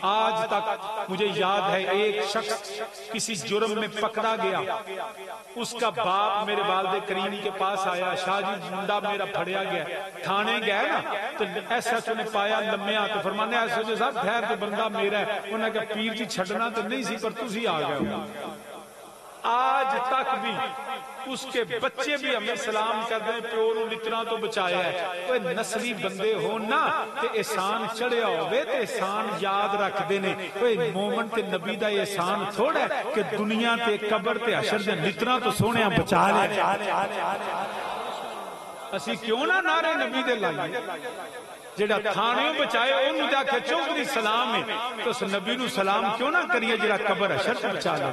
آج تک مجھے یاد ہے ایک شخص کسی جرم میں پکڑا گیا اس کا باپ میرے والد کریم کے پاس آیا شاہ جی منڈا میرا پھڑیا گیا تھانے گیا نا تو ایسا تو نے پایا لمحہ تو فرمانے ایسا جو صاحب خیر تو بندہ میرا ہے انہوں نے کہا پیر جی چھڑنا تو نہیں سی پر تسی آ گئے ہو آج تک بھی اس کے بچے بھی ہمیں سلام کر دیں پیوروں لتنا تو بچایا ہے کوئی نسلی بندے ہونا کہ احسان چڑھے ہوئے تو احسان یاد رکھ دینے کوئی مومن تے نبی دا احسان تھوڑا ہے کہ دنیا تے قبر تے حشر دے لتنا تو سونے ہم بچا لیں اسی کیوں نہ نعرے نبی دے لائیں جڑا تھانیوں بچائے انہوں جا کے چوکری سلام ہے تو اس نبی نو سلام کیوں نہ کریے جڑا قبر حشر تے بچا لیں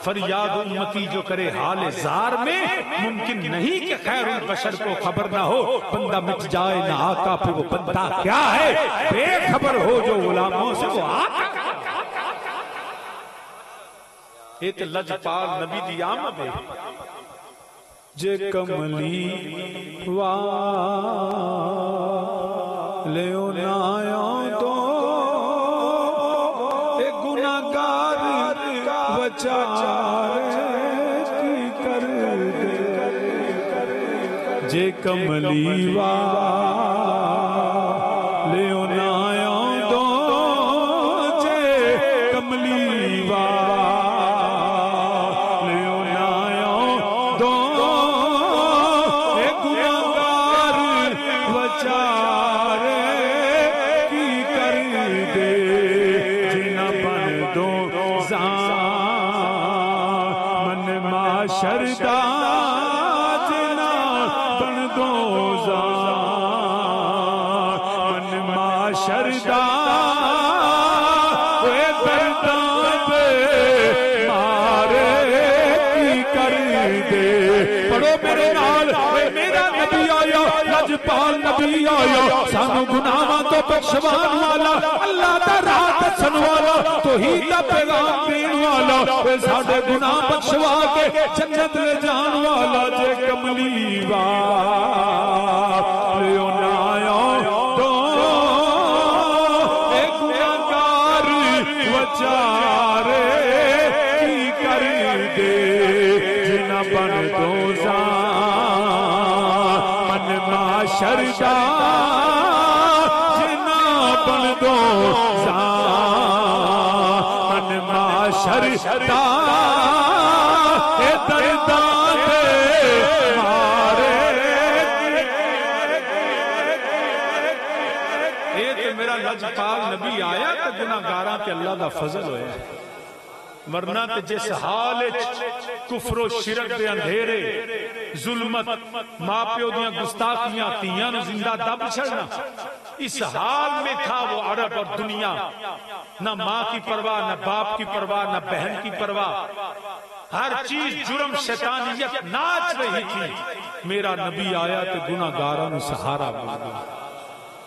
فریاد امتی جو کرے حال زار میں ممکن نہیں کہ خیر البشر کو خبر نہ ہو بندہ مٹ جائے نہ آقا پہ وہ بندہ کیا ہے بے خبر ہو جو غلاموں سے وہ آقا ایت لجپال نبی دی آمد ہے جے کملی لیو نایاں تو ایک گناہگار بچارے کی کر دے جے کملی لیو نایاں تو جے کملی لیو نایاں تو ایک گناہگار بچارے کی کر دے جنہ بن دو زان شردہ جنا بن دو زان من ما شردہ اے دردان پہ مارے کی کر دے پڑھو میرے نال میرا نبی آیا لجپال نبی آیا سانو گناہاں تو بخشوان والا اللہ دا راہ دسن والا توحید دا پیغام دین والا اے ساڈے گناہ بخشوا کے جنت لے جان والا جے کملی لیو نایاں تو اے گناہگار بچارے کی کر دے جنہ بن دو زان من معاشر دا جنہ بن دو زان من معاشر محشر دا اے درداں دے مارے اے تے میرا لجپال نبی آیا تے گناہگاراں تے اللہ دا فضل ہویا ورنہ تے جس حال کفر و شرک دے اندھیرے ظلمت ماں پیو دیاں گستاخیاں تیاں نو زندہ دب چھڑنا اس حال میں تھا وہ عرب اور دنیا نہ ماں کی پرواہ نہ باپ کی پرواہ نہ بہن کی پرواہ ہر چیز جرم شیطانیت ناچ رہی تھی میرا نبی آیا تے گناہگاراں نو سہارا مل گیا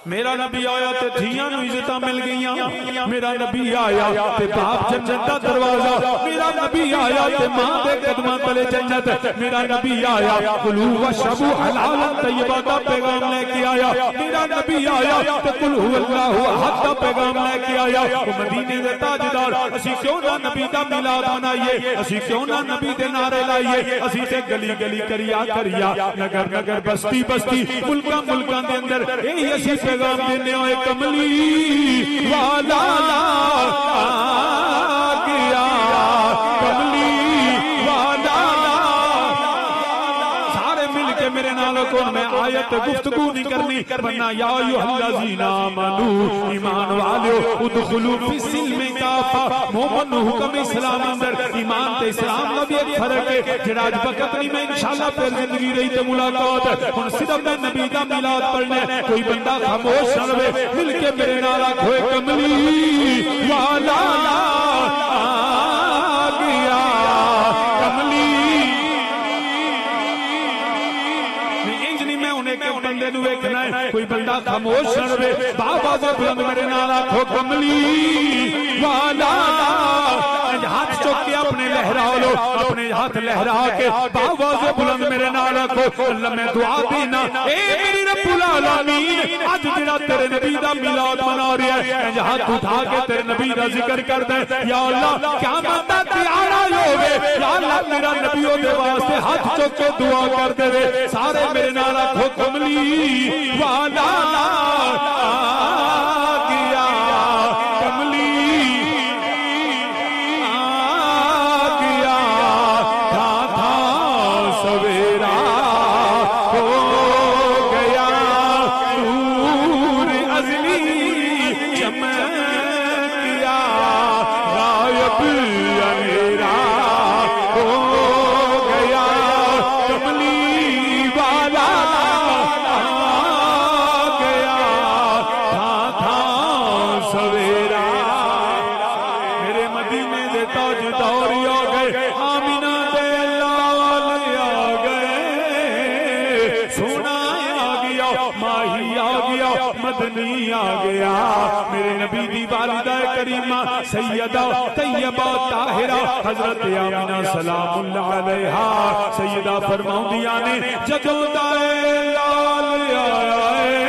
میرا نبی آیا تے دھیاں نو عزتاں مل گئیاں میرا نبی آیا تے باپ جنت دا دروازہ میرا نبی آیا تے ماں دے قدماں تلے جنت میرا نبی آیا کلوا واشربوا حلالا طیبا دا پیغام لے کے آیا میرا نبی آیا تے قل هو اللہ احد دا پیغام لے کے آیا وہ مدینے دے تاجدار اسی کیوں نہ نبی دا میلاد منائیے اسی کیوں نہ نبی دے نعرے لائیے اسی تے گلی گلی کریا کریا نگر نگر بستی بستی ملکاں ملکاں دے اندر اے اسی پیغام دینے ہوئے کملی والا آ گیا کملی والا سارے مل کے میرے نالوں کو میں آیت گفتگو نہیں کرنی ورنہ یا ایھا الذین آمنو ایمان والو ادخلوا فی السلم کافہ مومن حکم اسلام اندر ایمان تے اسلام کا بھی ایک فرق ہے جڑا اج وقت نہیں میں انشاءاللہ پھر زندگی رہی تے ملاقات ہن صرف میں نبی دا میلاد پڑھنا کوئی بندہ خاموش نہ رہے مل کے میرے نال آکھو کملی والا آ گیا کملی بندے نو ویکھنا ہے کوئی بندہ خاموش نہ رہے بابا سے بلند میرے نال آکھو کملی والا ہاتھ چوک کے اپنے لہرا لو اپنے ہاتھ لہرا کے بابا سے بلند میرے نال آکھو اللہ میں دعا دینا اے میری رب العالمین اج جڑا تیرے نبی دا میلاد منا رہا ہے ہاتھ اٹھا کے تیرے نبی دا ذکر کر دے یا اللہ قیامت دا تیارا ہوے یا اللہ میرا نبی دے واسطے ہاتھ چوک کے دعا کر دے سارے میرے نال آکھو کملی والا آ گیا کملی آ گیا تھا سویرا ہو گیا نور ازلی چمک گیا غائب اندھیرا ہو گیا کملی والا مدنی آ گیا میرے نبی دی والدہ کریمہ سیدہ طیبہ طاہرہ حضرت آمینہ سلام اللہ علیہا سیدہ فرماؤندیاں نے جدوں دائے لال آئے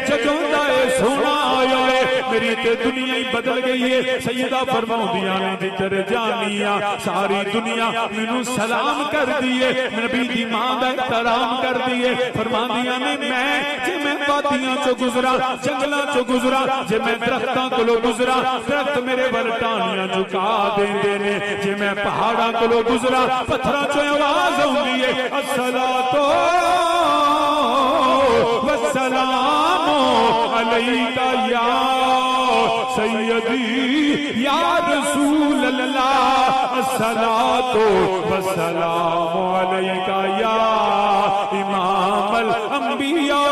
جدوں دائے سونا آئے میری تے دنیا ہی بدل گئی ہے سیدہ فرماؤندیاں نے جتر جانیاں ساری دنیا منو سلام کر دیئے نبی دی ماں دا احترام کر دیئے فرماؤندیاں نے میں وادیاں چو گزرا جنگلاں چو گزرا جے میں درختاں کولو گزرا درخت میرے ورٹانیاں جھکا دیندے نے جے میں پہاڑاں کولو گزرا پتھراں چو آواز ہوندی ہے الصلاۃ والسلام علیک یا سیدی یا رسول اللہ الصلاۃ والسلام علیک یا امام الانبیاء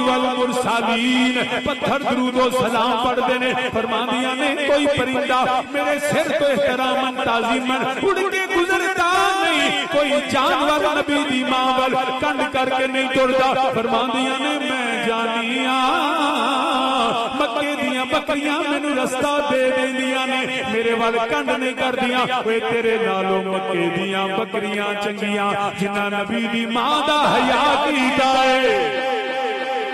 والمرسلین پتھر درود و سلام پڑھ دینے فرماندیاں نے کوئی پرندہ میرے سر تو احتراماً تعظیماً اڑ کے گزرتا نہیں کوئی جانور نبی دی ماں کنڈ کر کے نہیں توڑتا فرماندیاں نے میں جانیاں مکے دیاں بکریاں میں رستہ دے دیندیاں نے میرے وال کنڈ نہیں کر دیاں اوے تیرے نالوں مکے دیاں بکریاں چنگیاں جنہ نبی دی ماں دا حیا کیتا ہے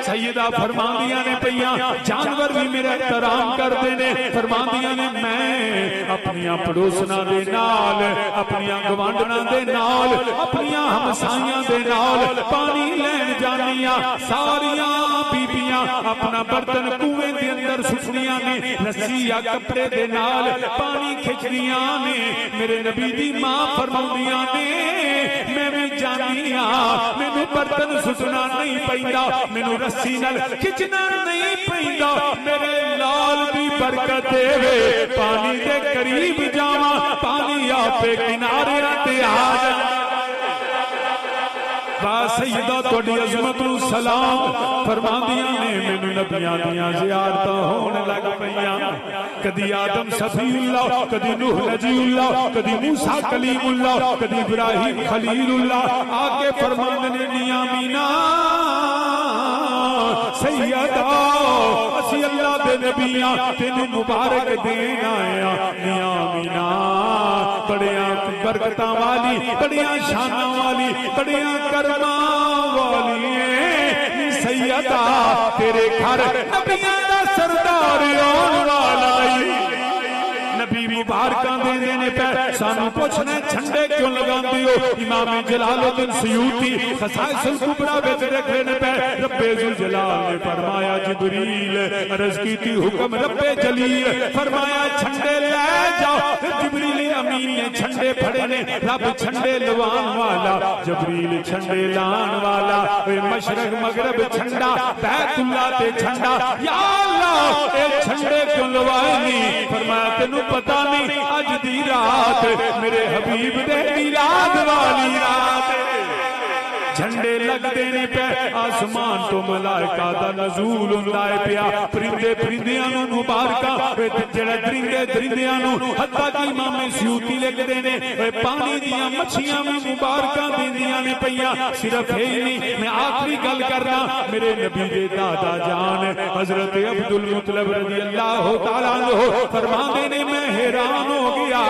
سیدہ فرماندیاں نے پہیاں جانور بھی میرے احترام کر دینے فرماندیاں نے میں اپنیاں پڑوسنا دے نال اپنیاں گوانڈنا دے نال اپنیاں ہمسائیاں دے نال پانی لین جانیاں ساریاں بیبیاں اپنا برتن کنویں دے اندر سٹنیاں نے رسی یا کپڑے دے نال پانی کھچدیاں نے میرے نبی دی ماں فرماؤندیاں نے میں بھی جانیاں مینوں برتن سٹنا نہیں پیندا مینوں رسی نال کھچنا نہیں پیندا میرے لال دی برکت دے پانی دے قریب جاواں پانی آپے کنارے تے آ جائے سیدہ توڑی عظمت و سلام فرماندیاں نے مینوں نبیاں دیاں زیارتاں ہونے لگ پیاں کدی آدم صفی اللہ کدی نوح نجی اللہ کدی موسیٰ کلیم اللہ کدی ابراہیم خلیل اللہ آگے فرماندنے نیا مینا سیدہ اسی اللہ دے نبیاں تینوں مبارک دین آیا نیا مینا بڑیاں برکتاں والی بڑیاں شاناں والی بڑیاں کرماں والی سیدہ تیرے گھر نبیاں دا سردار آن والا نبی مبارکاں دے دینے پہ سانو پوچھنے جھنڈے کیوں لگا دیو امام جلال الدین سیوطی خصائص الکبریٰ بیچ رکھنے پہ رب ذوالجلال نے فرمایا جبریل عرض کی تھی حکم رب جلیل فرمایا جھنڈے لے جاؤ جبریل امین نے جھنڈے پھڑے نے رب جھنڈے لوان والا جبریل جھنڈے لان والا مشرق مغرب جھنڈا بیت اللہ تے جھنڈا یا اللہ اے جھنڈے کیوں لوائنی فرمایا تینوں پتہ نہیں اج دی رات میرے حبیب دے میلاد والی رات جھنڈے لگ دینے پہ آسمان تو ملائکہ دا نزول لائے پیا پرندے پرندیاں نو مبارکہ جڑے درندے درندیاں نو حتیٰ کہ امام سیوطی لکھ دینے پانی دیاں مچھیاں میں مبارکہ دیندیاں نے پیاں صرف ہے نہیں میں آخری گل کرنا میرے نبی دے دادا جان حضرت عبدالمطلب رضی اللہ تعالیٰ عنہ فرما دینے میں حیران ہو گیا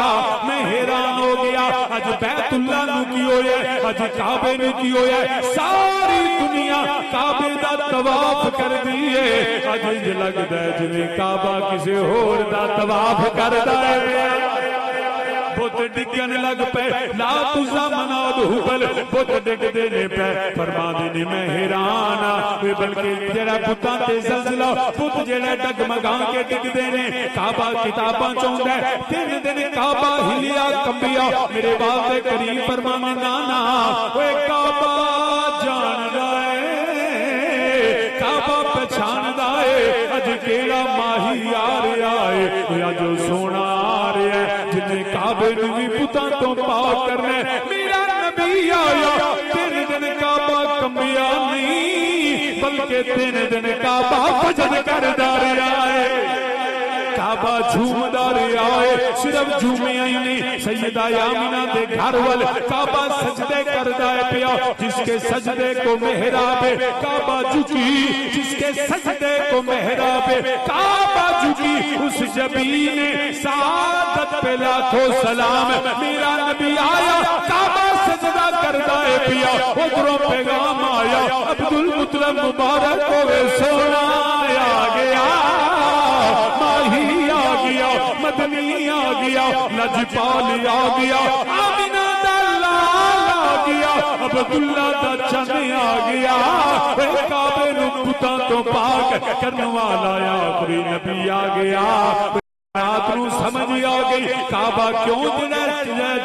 اج بیت اللہ نو کی ہوئے اج کعبے نو کی ہوئے ساری دنیا کعبے دا طواف کر دیئے اج لگدا ہے جویں کعبہ کسے ہور دا طواف کردا ہے بت ڈگن لگ پہ لا تزا مناد حبل بت ڈگ دینے پہ فرما دینے میں حیرانا بلکہ جڑا بتاں تے زلزلہ بت جڑا ڈگ مگاں کے ڈگ دینے کعبہ کتاباں چوندا ہے تین دن کعبہ ہلیا کمبیا میرے باپ کریم فرمانے نانا اوے کعبہ جاندا ہے کعبہ پہچاندا ہے اج کیڑا ماہی آ رہا ہے یا جو سونا آ رہا ہے جنہیں کعبے نوی پتاں تو پاک کرنے میرا نبی آیا تین دن کعبہ کمبیا نہیں بلکہ تین دن کعبہ فجد کردہ رہا ہے کعبہ جھومدا رہا ہے صرف جھومے آئی نہیں سیدہ آمنہ دے گھر وال کعبہ سجدے کردا ہے پیا جس کے سجدے کو محراب کعبہ جھکی جس کے سجدے کو محراب کعبہ جھکی اس جبین سعادت پہ لاکھوں سلام میرا نبی آیا کعبہ سجدہ کردا ہے پیا ادھروں پیغام آیا عبدالمطلب مبارک ہوئے سونا آیا گیا ماہی آ گیا مدنی آ گیا لجپالی آ گیا آمینہ دا لال آ گیا عبداللہ دا چنے آ گیا کعبے نو پتاں تو پاک کرنے والا آخری نبی آ گیا رات نو سمجھ آ گئی کعبہ کیوں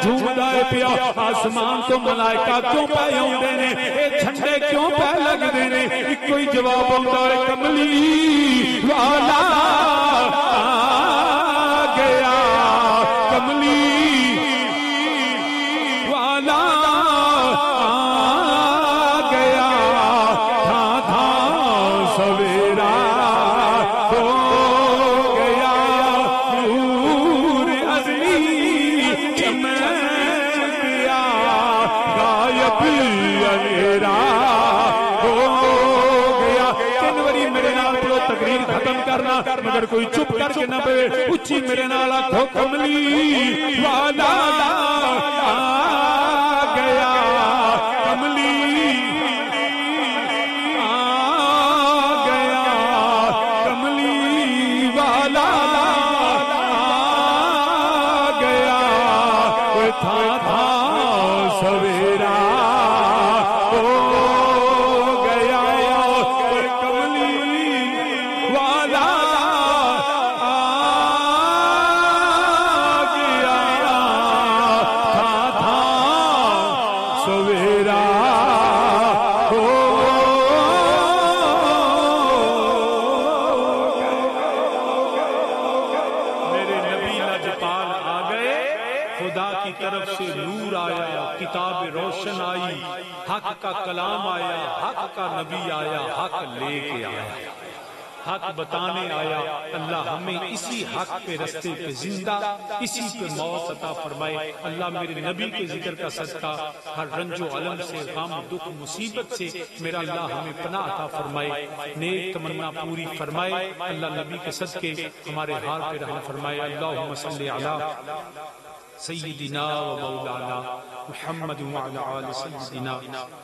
جھومدا ہے پیا آسمان تو ملائکہ کیوں پہ آؤندے نے اے جھنڈے کیوں پہ لگدے نے اکو ہی جواب آوندا ہے کملی والا آ گیا کملی والا آ گیا تھا تھا سویرا ہو گیا نور ازلی چمک گیا غائب اندھیرا ہو گیا تنوری میرے نال پڑھو تقریر ختم کرنا مگر کوئی چپ کر کے نہ پہ اچھی میرے نال آکھو کملی والا آ گیا کملی آ گیا کملی والا آ گیا تھا تھا سویرا ہو گیا کملی حق کا کلام آیا، حق کا نبی آیا، حق لے کے آیا، حق بتانے آیا۔ اللہ ہمیں اسی حق پہ رستے پہ زندہ، اسی پہ موت عطا فرمائے۔ اللہ میرے نبی کے ذکر کا صدقہ ہر رنج و علم سے، غم دکھ مصیبت سے میرا اللہ ہمیں پناہ عطا فرمائے، نیک تمنا پوری فرمائے۔ اللہ نبی کے صدقے ہمارے حال پہ رحم فرمائے۔ اللہم صلی علی سیدنا و مولانا محمد وعلی آل سیدنا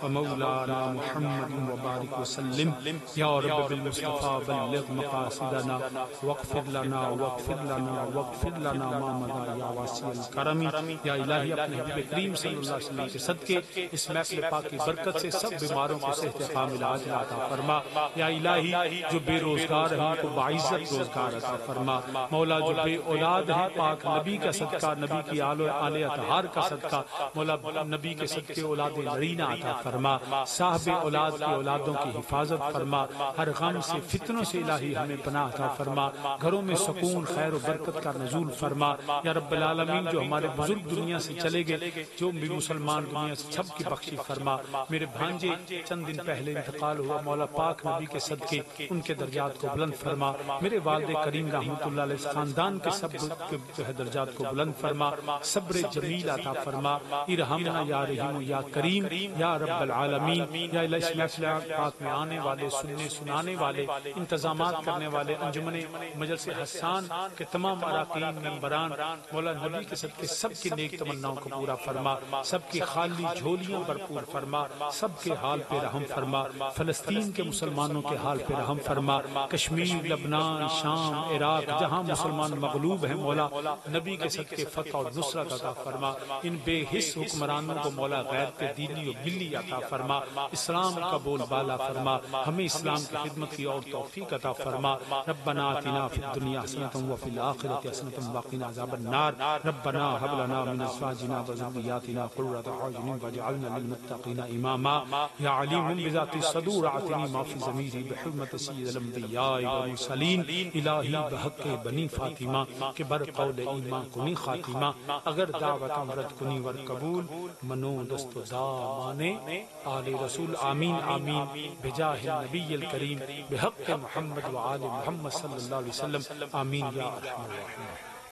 و مولانا محمد وبارک وسلم۔ یا رب بالمصطفى بلغ مقاصدنا واغفر لنا واغفر لنا واغفر لنا ما مضى یا واسع الکرم۔ یا الہی اپنے حبیب کریم صلی اللہ علیہ وسلم کے صدقے اس محفل پاک کی برکت سے سب بیماروں کو صحت کامل عاجل عطا فرما۔ یا الہی جو بے روزگار ہیں ان کو باعزت روزگار عطا فرما۔ مولا جو بے اولاد ہیں پاک نبی کا صدقہ، نبی کی آل اطہار کا صدقہ، مولا نبی کے صدقے اولاد نرینہ عطا فرما۔ صاحب اولاد کی اولادوں کی حفاظت فرما، ہر غم سے فتنوں سے الہی ہمیں پناہ عطا فرما۔ گھروں میں سکون خیر و برکت کا نزول فرما۔ یا رب العالمین جو ہمارے بزرگ دنیا سے چلے گئے، جو بھی مسلمان دنیا سے سب کی بخشی فرما۔ میرے بھانجے چند دن پہلے انتقال ہوا، مولا پاک نبی کے صدقے ان کے درجات کو بلند فرما۔ میرے والد کریم رحمۃ اللہ علیہ خاندان کے سب کے درجات کو بلند فرما، صبر جمیل عطا فرما۔ ارحمنا یا رحیم یا کریم یا رب العالمین۔ یا الہ اس محفل پاک میں آنے والے، سننے سنانے والے، انتظامات کرنے والے، انجمن مجلس حسان کے تمام اراکین ممبران، مولا نبی کے صدقے سب کی نیک تمناؤں کو پورا فرما، سب کی خالی جھولیاں بھرپور فرما، سب کے حال پہ رحم فرما۔ فلسطین کے مسلمانوں کے حال پہ رحم فرما۔ کشمیر، لبنان، شام، عراق جہاں مسلمان مغلوب ہیں مولا نبی کے صدقے فتح اور نصرت عطا فرما۔ ان بے حس حکمرانوں کو مولا غیر پہ دینی و ملی عطا فرما، اسلام کا بول بالا فرما، ہمیں اسلام کی خدمت کی اور توفیق عطا فرما۔ ربنا آتنا فی الدنیا حسنۃ وفی الآخرۃ حسنۃ وقنا عذاب النار۔ ربنا هب لنا من ازواجنا وذرياتنا قرۃ اعین واجعلنا للمتقین اماما۔ یا علیم بذات الصدور اعطنی ما فی ضمیری بحرمت سید الانبیاء والمرسلین۔ الہی بحق بنی فاطمہ کے بر قول ایمان کنی خاتمہ، اگر دعوت امرد کنی ور قبول، منو دست و دامانے آل رسول۔ آمین آمین بجاہ النبی الکریم بحق محمد و آل محمد صلی اللہ علیہ وسلم۔ آمین یا ارحم الراحمین۔